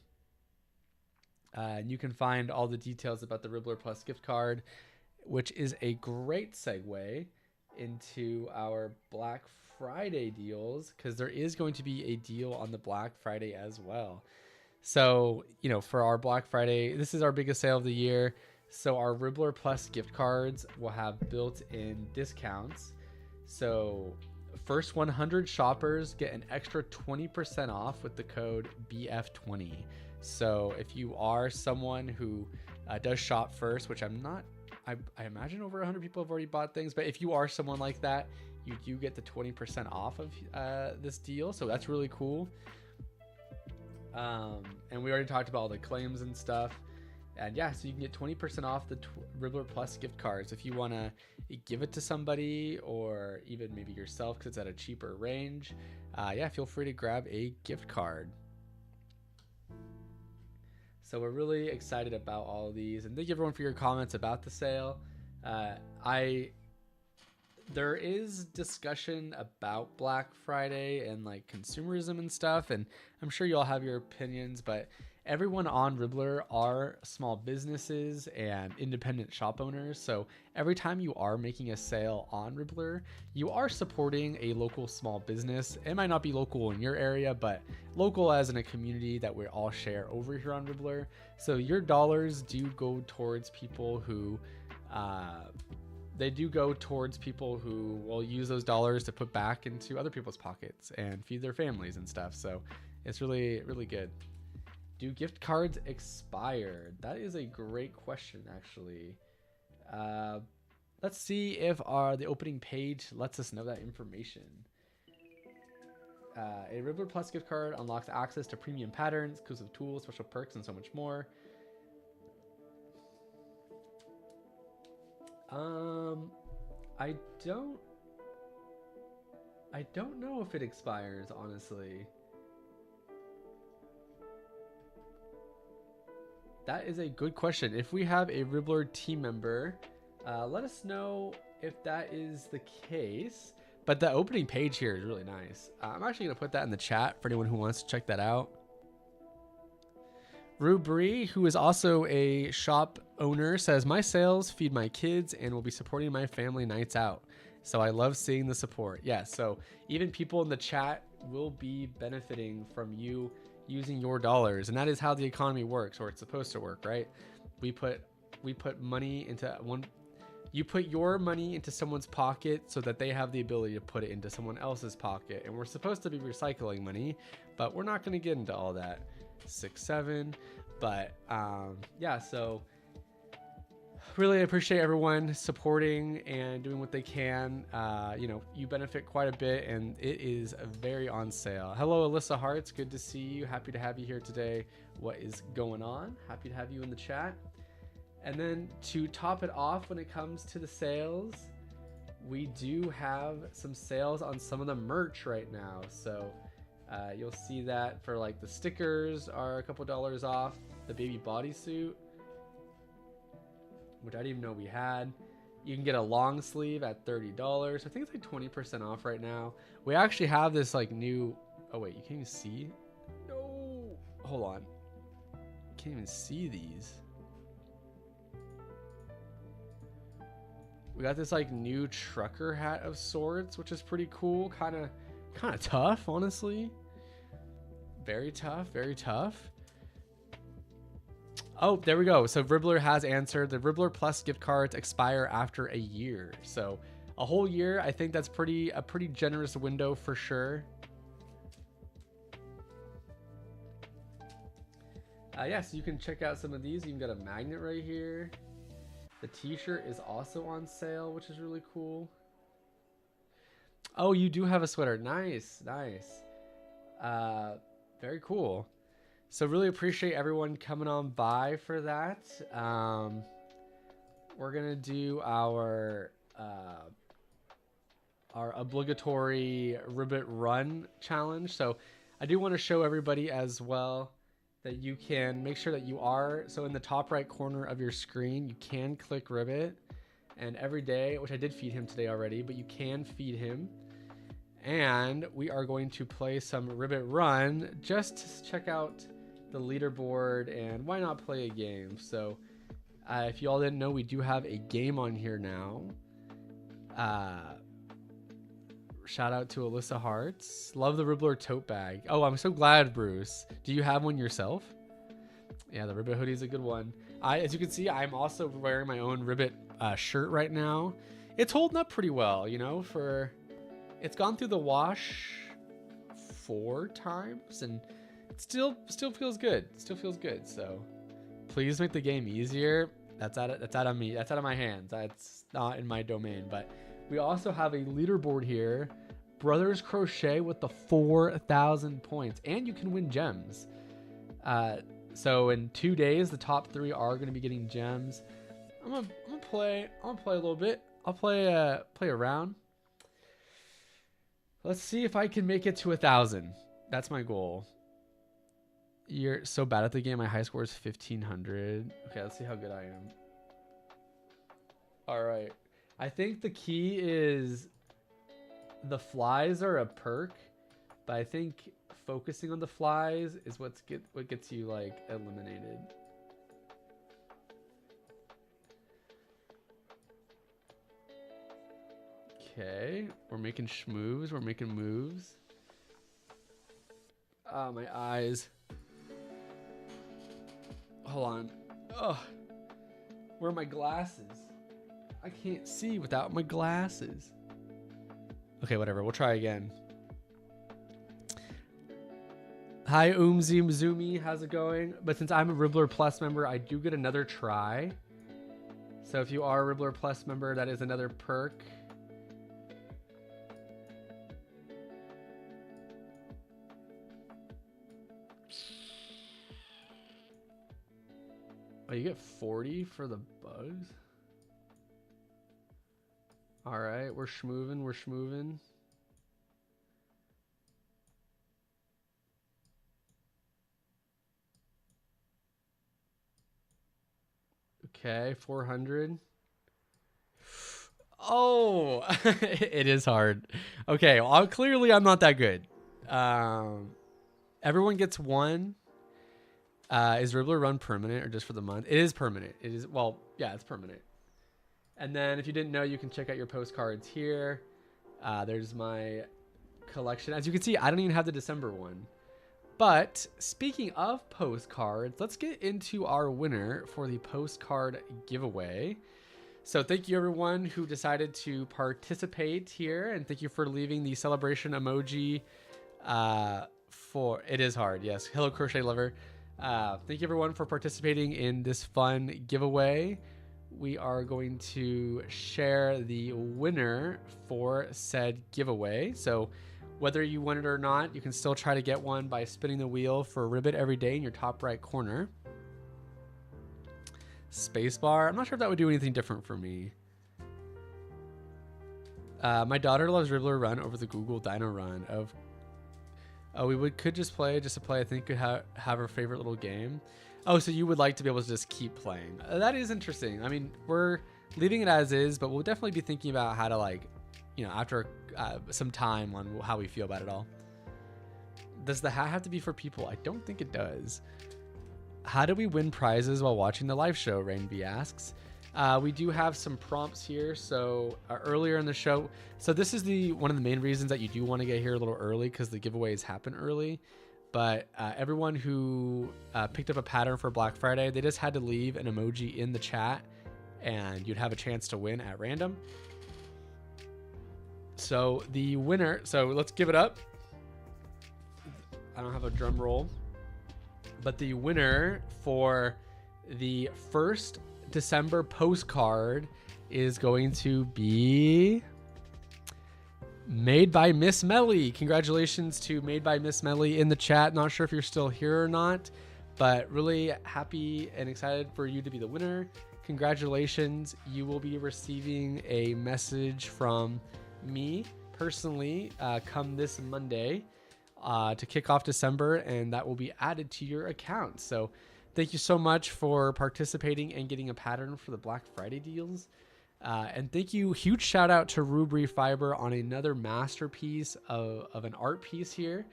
And you can find all the details about the Ribblr Plus gift card, which is a great segue into our Black Friday deals, because there is going to be a deal on the Black Friday as well. So, you know, for our Black Friday, this is our biggest sale of the year. So our Ribblr Plus gift cards will have built-in discounts. So first 100 shoppers get an extra 20% off with the code BF20. So if you are someone who does shop first, which I'm not, I imagine over 100 people have already bought things, but if you are someone like that, you do get the 20% off of this deal. So that's really cool. And we already talked about all the claims and stuff. And yeah, so you can get 20% off the Ribblr Plus gift cards if you want to give it to somebody or even maybe yourself because it's at a cheaper range. Yeah, feel free to grab a gift card. So we're really excited about all of these, and thank you everyone for your comments about the sale. There is discussion about Black Friday and like consumerism and stuff, and I'm sure you all have your opinions, but everyone on Ribblr are small businesses and independent shop owners. So every time you are making a sale on Ribblr, you are supporting a local small business. It might not be local in your area, but local as in a community that we all share over here on Ribblr. So your dollars do go towards people who will use those dollars to put back into other people's pockets and feed their families and stuff. So it's really, really good. Do gift cards expire? That is a great question, actually. Let's see if the opening page lets us know that information. A Ribblr Plus gift card unlocks access to premium patterns, exclusive tools, special perks, and so much more. I don't know if it expires, honestly. That is a good question. If we have a Ribblr team member, let us know if that is the case. But the opening page here is really nice. I'm actually going to put that in the chat for anyone who wants to check that out. Ribblr, who is also a shop owner, says, my sales feed my kids and will be supporting my family nights out. So I love seeing the support. Yeah, so even people in the chat will be benefiting from you using your dollars, and that is how the economy works, or it's supposed to work, right? We put money into one. You put your money into someone's pocket so that they have the ability to put it into someone else's pocket, and we're supposed to be recycling money, but we're not going to get into all that. 6-7, but yeah, so really appreciate everyone supporting and doing what they can. You know, you benefit quite a bit, and it is very on sale. Hello, Alyssa Hartz. Good to see you. Happy to have you here today. What is going on? Happy to have you in the chat. And then to top it off, when it comes to the sales, we do have some sales on some of the merch right now. So you'll see that for like the stickers are a couple dollars off. The baby bodysuit, which I didn't even know we had. You can get a long sleeve at $30. I think it's like 20% off right now. We actually have this like new, oh wait, you can't even see? No, hold on. Can't even see these. We got this like new trucker hat of sorts, which is pretty cool. Kind of tough, honestly. Very tough, very tough. Oh, there we go. So Ribblr has answered. The Ribblr Plus gift cards expire after a year. So a whole year, I think that's a pretty generous window for sure. Yeah, so you can check out some of these. You can get a magnet right here. The t-shirt is also on sale, which is really cool. Oh, you do have a sweater. Nice, nice. Very cool. So really appreciate everyone coming on by for that. We're going to do our our obligatory Ribbit Run challenge. So I do want to show everybody as well that you can make sure that you are, so in the top right corner of your screen, you can click Ribbit, and every day, which I did feed him today already, but you can feed him. And we are going to play some Ribbit Run just to check out the leaderboard, and why not play a game? So if you all didn't know, we do have a game on here now. Shout out to Alyssa Hearts. Love the Ribblr tote bag. Oh, I'm so glad, Bruce. Do you have one yourself? Yeah, the Ribbit hoodie is a good one. As you can see, I'm also wearing my own Ribbit shirt right now. It's holding up pretty well, you know, it's gone through the wash 4 times and it still feels good. Still feels good. So please make the game easier. That's out of me. That's out of my hands. That's not in my domain, but we also have a leaderboard here. Brothers Crochet with the 4,000 points. And you can win gems. So in 2 days, the top 3 are going to be getting gems. I'm gonna play a little bit. I'll play a round. Let's see if I can make it to 1,000. That's my goal. You're so bad at the game. My high score is 1,500. Okay, let's see how good I am. All right. I think the key is the flies are a perk, but I think focusing on the flies is what gets you like eliminated. Okay, we're making schmoves. We're making moves. Ah, my eyes. Hold on. Oh, where are my glasses? I can't see without my glasses. Okay, whatever. We'll try again. Hi, Zoomy. How's it going? But since I'm a Ribblr Plus member, I do get another try. So if you are a Ribblr Plus member, that is another perk. Oh, you get 40 for the bugs? All right, we're schmoovin'. Okay, 400. Oh, it is hard. Okay, well, clearly I'm not that good. Everyone gets one. Is Ribblr Run permanent or just for the month? It is permanent. It is, well, yeah, it's permanent. And then if you didn't know, you can check out your postcards here. There's my collection. As you can see, I don't even have the December one. But speaking of postcards, let's get into our winner for the postcard giveaway. So thank you everyone who decided to participate here, and thank you for leaving the celebration emoji. It is hard, yes. Hello, Crochet Lover. Thank you everyone for participating in this fun giveaway. We are going to share the winner for said giveaway. So whether you win it or not, you can still try to get one by spinning the wheel for Ribbit every day in your top right corner. Spacebar. I'm not sure if that would do anything different for me. My daughter loves Ribblr Run over the Google Dino Run. We could just play to play. I think could have her favorite little game. Oh, so you would like to be able to just keep playing. That is interesting. I mean, we're leaving it as is, but we'll definitely be thinking about how to, like, you know, after some time on how we feel about it all. Does the hat have to be for people? I don't think it does. How do we win prizes while watching the live show? Rainby asks. We do have some prompts here. So earlier in the show, so this is one of the main reasons that you do want to get here a little early, because the giveaways happen early. But everyone who picked up a pattern for Black Friday, they just had to leave an emoji in the chat and you'd have a chance to win at random. So the winner, so let's give it up. I don't have a drum roll, but the winner for the first December postcard is going to be Made by Miss Melly. Congratulations to Made by Miss Melly in the chat. Not sure if you're still here or not, but really happy and excited for you to be the winner. Congratulations. You will be receiving a message from me personally come this Monday to kick off December, and that will be added to your account. So thank you so much for participating and getting a pattern for the Black Friday deals. And thank you, huge shout out to Ribblr Fiber on another masterpiece of an art piece here.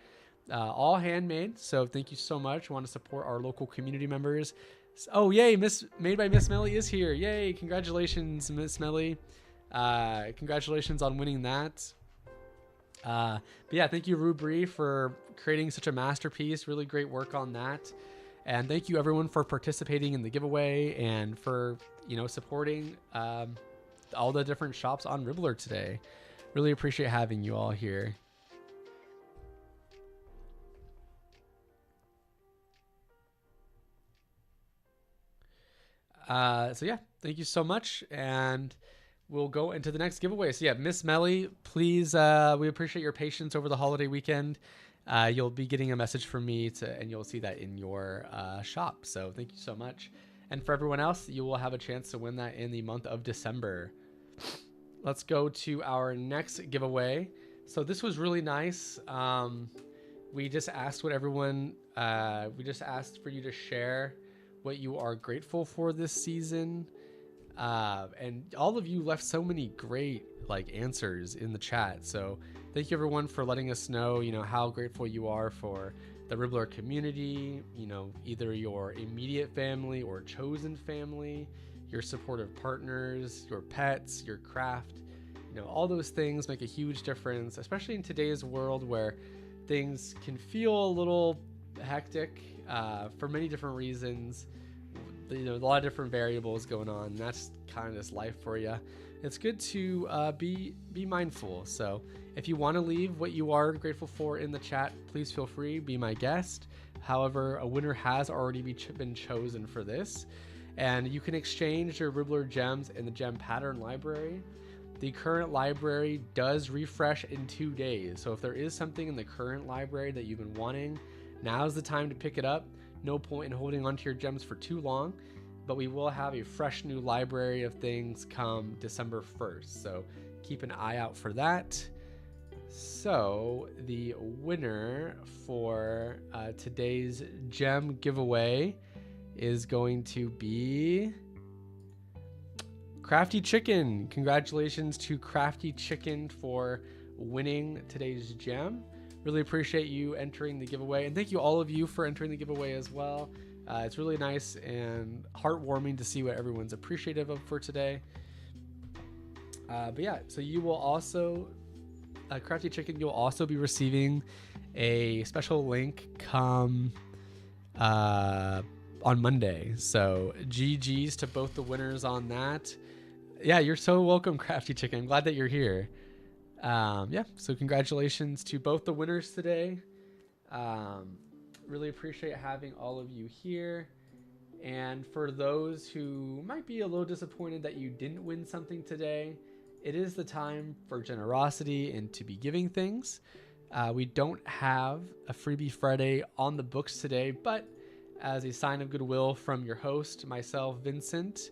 All handmade, so thank you so much. Want to support our local community members. Oh, yay, made by Miss Melly is here. Yay, congratulations, Miss Melly. Congratulations on winning that. But yeah, thank you, Ribblr, for creating such a masterpiece. Really great work on that. And thank you, everyone, for participating in the giveaway and for, supporting all the different shops on Ribblr today. Really appreciate having you all here. So yeah, thank you so much, and we'll go into the next giveaway. So yeah, Miss Melly, please, we appreciate your patience over the holiday weekend. You'll be getting a message from me and you'll see that in your shop. So thank you so much. And for everyone else, you will have a chance to win that in the month of December. Let's go to our next giveaway. So this was really nice. We just asked what everyone, we just asked for you to share what you are grateful for this season. And all of you left so many great answers in the chat. So thank you everyone for letting us know, how grateful you are for the Ribblr community, either your immediate family or chosen family, your supportive partners, your pets, your craft. All those things make a huge difference, especially in today's world where things can feel a little hectic for many different reasons. A lot of different variables going on, and that's kind of this life for you. It's good to be mindful. So if you want to leave what you are grateful for in the chat, please feel free, be my guest. However, a winner has already been chosen for this, and you can exchange your Ribblr gems in the gem pattern library. The current library does refresh in 2 days, so if there is something in the current library that you've been wanting, now's the time to pick it up. No point in holding onto your gems for too long, but we will have a fresh new library of things come December 1st, so keep an eye out for that. So the winner for today's gem giveaway is going to be Crafty Chicken. Congratulations to Crafty Chicken for winning today's gem. Really appreciate you entering the giveaway, and thank you all of you for entering the giveaway as well. It's really nice and heartwarming to see what everyone's appreciative of for today. But yeah, so you will also, Crafty Chicken, you'll also be receiving a special link come on Monday. So GG's to both the winners on that. Yeah, you're so welcome, Crafty Chicken. I'm glad that you're here. Yeah, so congratulations to both the winners today. Really appreciate having all of you here. And for those who might be a little disappointed that you didn't win something today, it is the time for generosity and to be giving things. We don't have a Freebie Friday on the books today, but as a sign of goodwill from your host, myself, Vincent,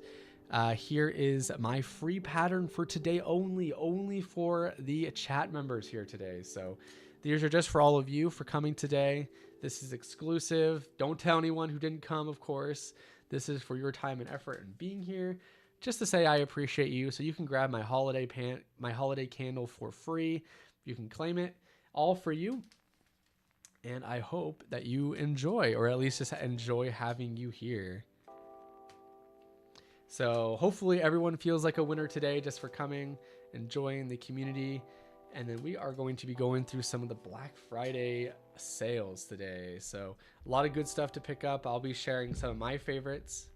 here is my free pattern for today only for the chat members here today. So these are just for all of you for coming today. This is exclusive. Don't tell anyone who didn't come, of course. This is for your time and effort and being here. Just to say I appreciate you. So you can grab my holiday candle for free. You can claim it, all for you. And I hope that you enjoy, or at least just enjoy having you here. So hopefully everyone feels like a winner today just for coming, enjoying the community. And then we are going to be going through some of the Black Friday sales today. So a lot of good stuff to pick up. I'll be sharing some of my favorites.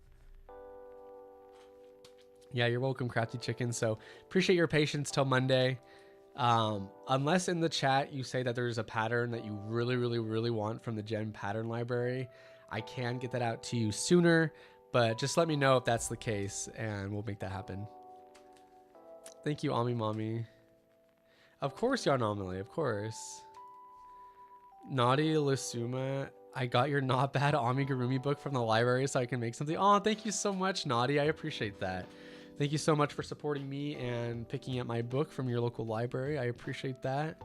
Yeah, you're welcome, Crafty Chicken. So appreciate your patience till Monday. Unless in the chat you say that there's a pattern that you really want from the Gem Pattern Library, I can get that out to you sooner, but just let me know if that's the case and we'll make that happen. Thank you, Ami Mommy. Of course, Yarnomally, of course. Naughty Lusuma, I got your not bad Amigurumi book from the library so I can make something. Oh, thank you so much, Naughty. I appreciate that. Thank you so much for supporting me and picking up my book from your local library. I appreciate that.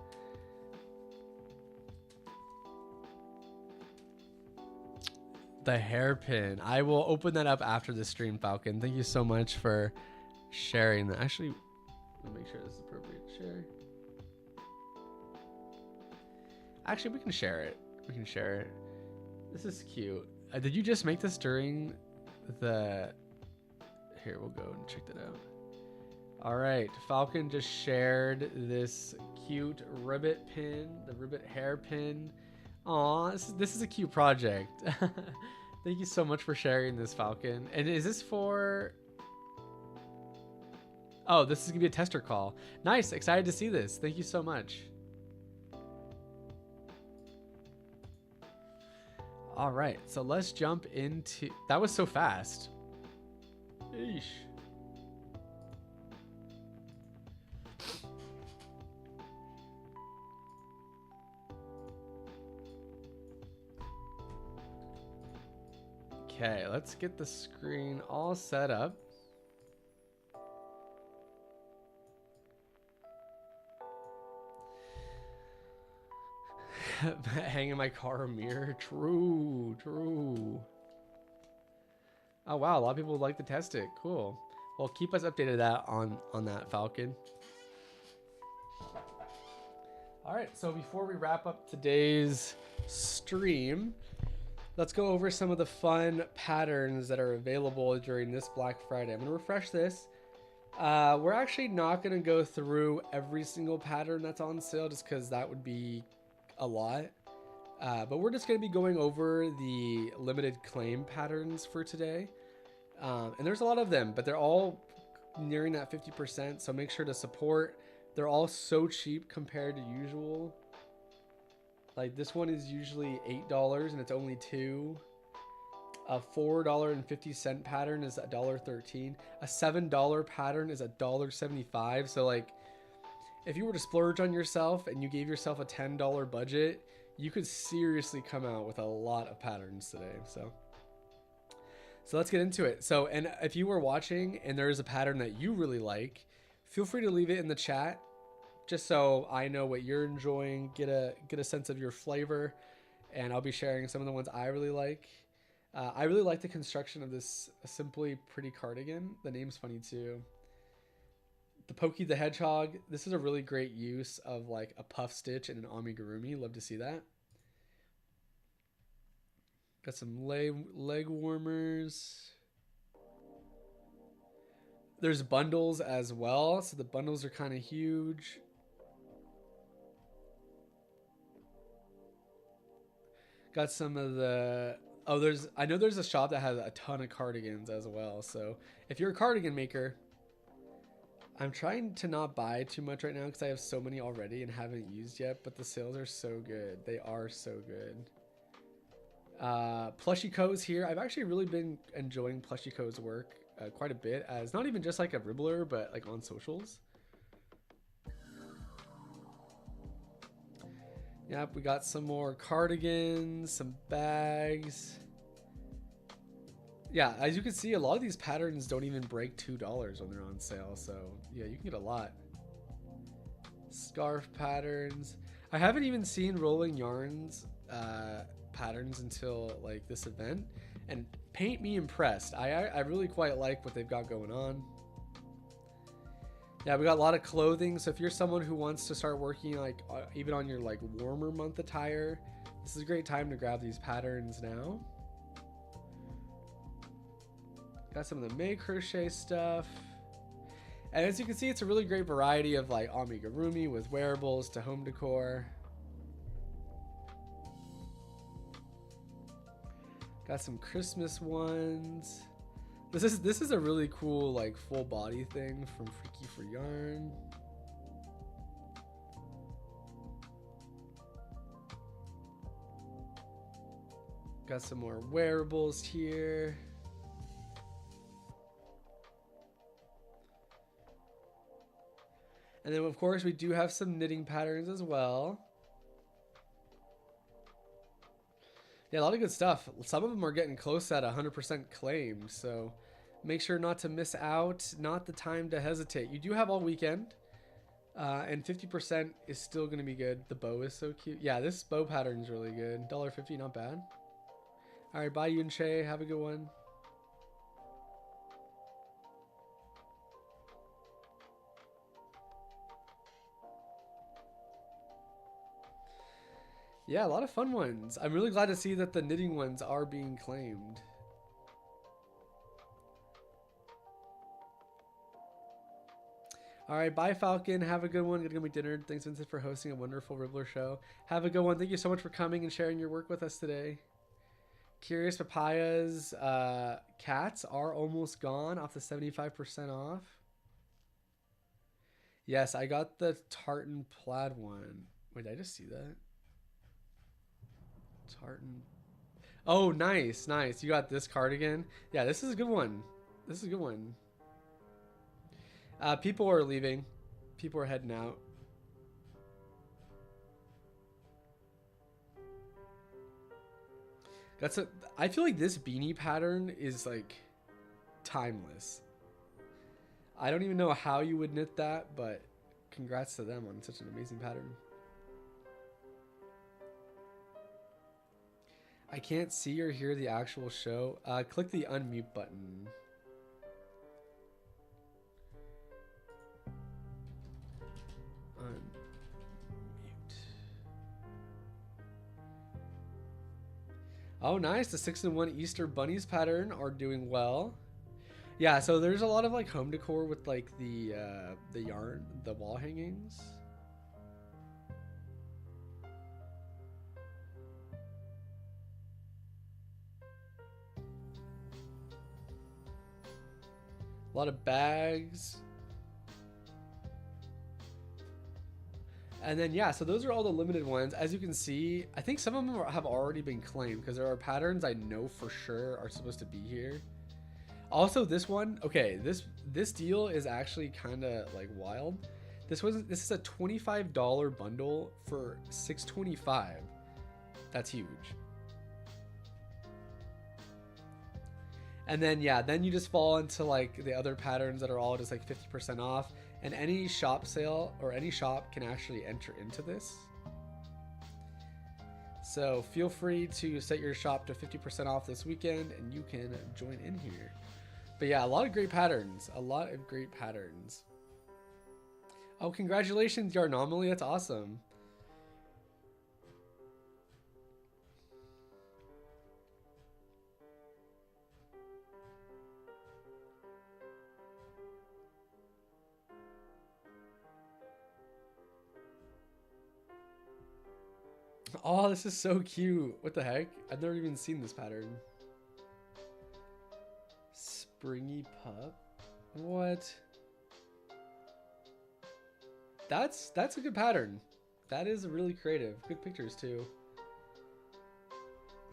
The hairpin. I will open that up after the stream, Falcon. Thank you so much for sharing that. Actually, let me make sure this is appropriate to share. Actually, we can share it. We can share it. This is cute. Did you just make this during the... Here, we'll go and check that out. All right, Falcon just shared this cute ribbit pin, the ribbit hairpin. Aw, this is a cute project. Thank you so much for sharing this, Falcon. And is this for... Oh, this is gonna be a tester call. Nice, excited to see this. Thank you so much. All right, so let's jump into... That was so fast. Eesh. Okay, let's get the screen all set up. Hang in my car mirror. True, true. Oh wow, a lot of people would like to test it. Cool. Well, keep us updated on that, Falcon. All right, so before we wrap up today's stream, let's go over some of the fun patterns that are available during this Black Friday. I'm gonna refresh this. We're actually not gonna go through every single pattern that's on sale just because that would be a lot. But we're just gonna be going over the limited claim patterns for today. And there's a lot of them, but they're all nearing that 50%. So make sure to support. They're all so cheap compared to usual. Like this one is usually $8 and it's only $2. A $4.50 pattern is $1.13. A $7 pattern is $1.75. So like if you were to splurge on yourself and you gave yourself a $10 budget, you could seriously come out with a lot of patterns today. So let's get into it. So, and if you were watching and there is a pattern that you really like, feel free to leave it in the chat just so I know what you're enjoying, get a sense of your flavor, and I'll be sharing some of the ones I really like. I really like the construction of this Simply Pretty cardigan. The name's funny too. The Pokey the Hedgehog. This is a really great use of like a puff stitch and an amigurumi. Love to see that. Got some leg warmers. There's bundles as well, so the bundles are kind of huge. Got some of the... Oh, I know there's a shop that has a ton of cardigans as well, so if you're a cardigan maker... I'm trying to not buy too much right now because I have so many already and haven't used yet, but the sales are so good. They are so good. Plushie Co's here. I've actually really been enjoying Plushie Co's work quite a bit, as not even just like a Ribblr, but like on socials. Yep, we got some more cardigans, some bags. Yeah, as you can see, a lot of these patterns don't even break $2 when they're on sale. So yeah, you can get a lot. Scarf patterns. I haven't even seen Rolling Yarns patterns until like this event, and paint me impressed. I really quite like what they've got going on. Yeah, we got a lot of clothing. So if you're someone who wants to start working like even on your like warmer month attire, this is a great time to grab these patterns now. Got some of the May crochet stuff. And as you can see, it's a really great variety of like amigurumi with wearables to home decor. Got some Christmas ones. This is a really cool like full body thing from Freaky for Yarn. Got some more wearables here. And then of course we do have some knitting patterns as well. Yeah, a lot of good stuff. Some of them are getting close at 100% claimed, so Make sure not to miss out. Not the time to hesitate. You do have all weekend. And 50% is still going to be good. The bow is so cute. Yeah, this bow pattern is really good. $1.50, not bad. All right, bye, Yun Che. Have a good one. Yeah, a lot of fun ones. I'm really glad to see that the knitting ones are being claimed. All right, bye, Falcon. Have a good one. Gonna go make dinner. Thanks, Vincent, for hosting a wonderful Ribblr show. Have a good one. Thank you so much for coming and sharing your work with us today. Curious Papayas cats are almost gone off the 75% off. Yes, I got the tartan plaid one. Wait, did I just see that? Tartan. Oh, nice, nice. You got this cardigan. Yeah, this is a good one. This is a good one. People are leaving. People are heading out. I feel like this beanie pattern is like timeless. I don't even know how you would knit that, but congrats to them on such an amazing pattern. I can't see or hear the actual show. Click the unmute button. Oh, nice. The 6-in-1 Easter bunnies pattern are doing well. Yeah, so there's a lot of like home decor with like the yarn, the wall hangings. A lot of bags. And then, yeah, so those are all the limited ones. As you can see, I think some of them have already been claimed because there are patterns I know for sure are supposed to be here. Also, this one, okay, this deal is actually kind of like wild. This is a $25 bundle for $6.25. That's huge. And then, yeah, then you just fall into like the other patterns that are all just like 50% off. And any shop sale or any shop can actually enter into this. So feel free to set your shop to 50% off this weekend and you can join in here. But yeah, a lot of great patterns. A lot of great patterns. Oh, congratulations, Yarnomaly. That's awesome. Oh, this is so cute. What the heck? I've never even seen this pattern. Springy pup? What? That's a good pattern. That is really creative. Good pictures too.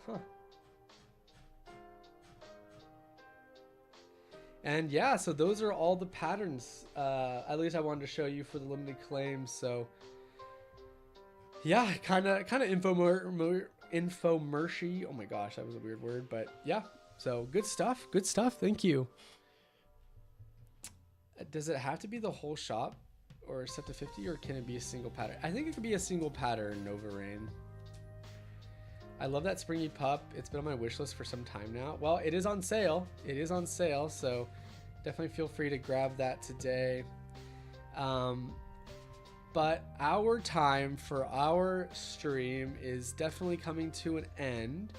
Huh. And yeah, so those are all the patterns. At least I wanted to show you for the limited claims. So yeah, kind of infomercy. Oh my gosh, that was a weird word, but yeah. So good stuff. Good stuff. Thank you. Does it have to be the whole shop or set to 50, or can it be a single pattern? I think it could be a single pattern, Nova Rain. I love that springy pup. It's been on my wish list for some time now. Well, it is on sale. It is on sale, so definitely feel free to grab that today. But our time for our stream is definitely coming to an end.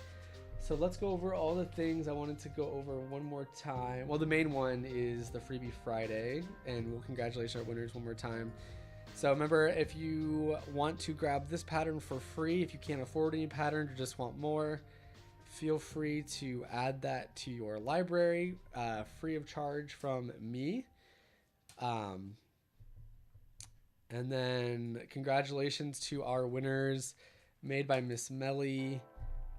So let's go over all the things I wanted to go over one more time. Well, the main one is the Freebie Friday, and we'll congratulate our winners one more time. So remember, if you want to grab this pattern for free, if you can't afford any pattern or just want more, feel free to add that to your library, free of charge from me. And then congratulations to our winners made by Miss Melly,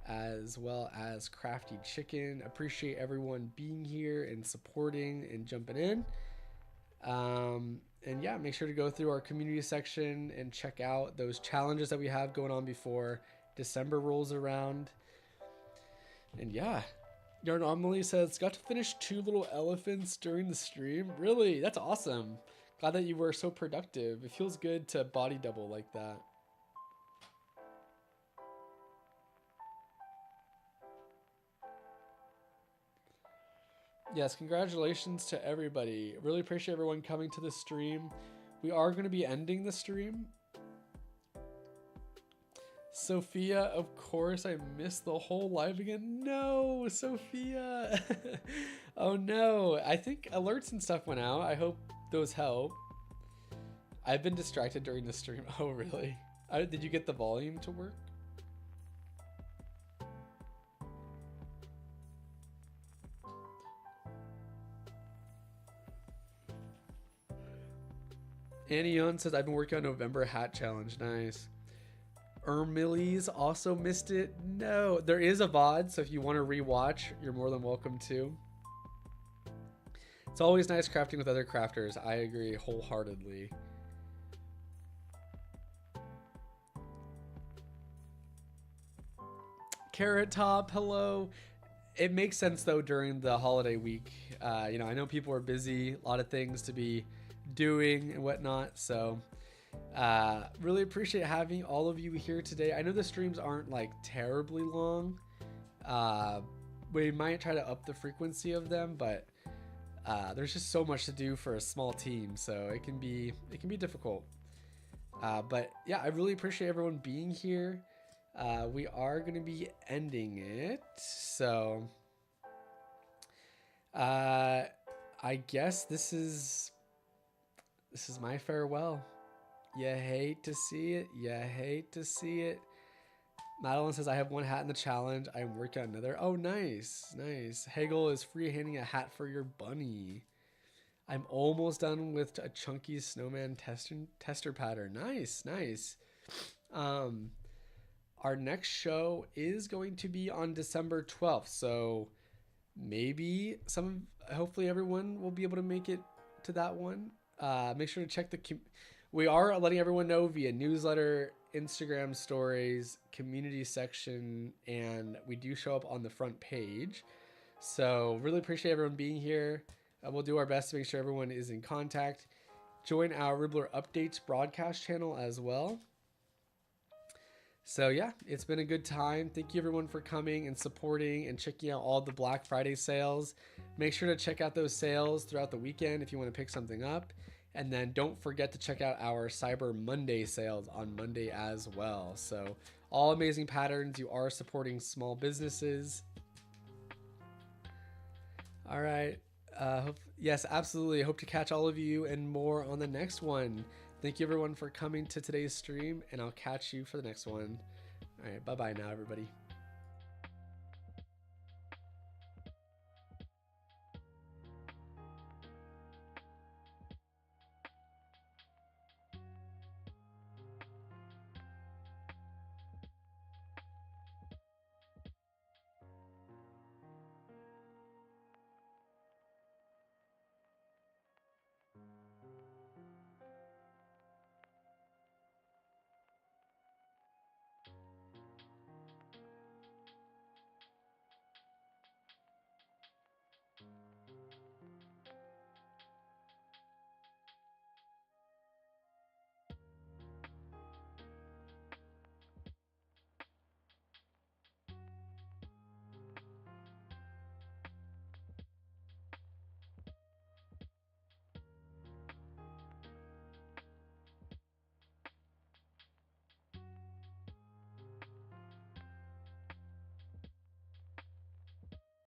as well as Crafty Chicken. Appreciate everyone being here and supporting and jumping in. And yeah, make sure to go through our community section and check out those challenges that we have going on before December rolls around. And yeah, Your anomaly says, got to finish 2 little elephants during the stream. Really? That's awesome. Glad that you were so productive. It feels good to body double like that. Yes, congratulations to everybody. Really appreciate everyone coming to the stream. We are going to be ending the stream. Sophia, of course, I missed the whole live again. No, Sophia. Oh no. I think alerts and stuff went out. I hope those help. I've been distracted during the stream. Oh, really? Did you get the volume to work? Annie Young says, I've been working on November hat challenge. Nice. Ermillies also missed it. No, there is a VOD, so if you want to rewatch, you're more than welcome to. It's always nice crafting with other crafters. I agree wholeheartedly. Carrot Top, hello. It makes sense though during the holiday week. You know, I know people are busy, a lot of things to be doing and whatnot, so really appreciate having all of you here today. I know the streams aren't like terribly long. We might try to up the frequency of them, but there's just so much to do for a small team, so it can be difficult. But yeah, I really appreciate everyone being here. We are going to be ending it, so I guess this is my farewell. You hate to see it. You hate to see it. Madeline says, I have 1 hat in the challenge. I'm working on another. Oh, nice. Nice. Hegel is free-handing a hat for your bunny. I'm almost done with a chunky snowman tester pattern. Nice. Nice. Our next show is going to be on December 12th. So maybe hopefully everyone will be able to make it to that one. Make sure to check we are letting everyone know via newsletter, Instagram stories, community section, and we do show up on the front page. So really appreciate everyone being here. We'll do our best to make sure everyone is in contact. Join our Ribblr Updates broadcast channel as well. So yeah, it's been a good time. Thank you everyone for coming and supporting and checking out all the Black Friday sales. Make sure to check out those sales throughout the weekend if you want to pick something up. And then don't forget to check out our Cyber Monday sales on Monday as well. So all amazing patterns. You are supporting small businesses. All right. Yes, absolutely. I hope to catch all of you and more on the next one. Thank you everyone for coming to today's stream, and I'll catch you for the next one. All right. Bye-bye now, everybody.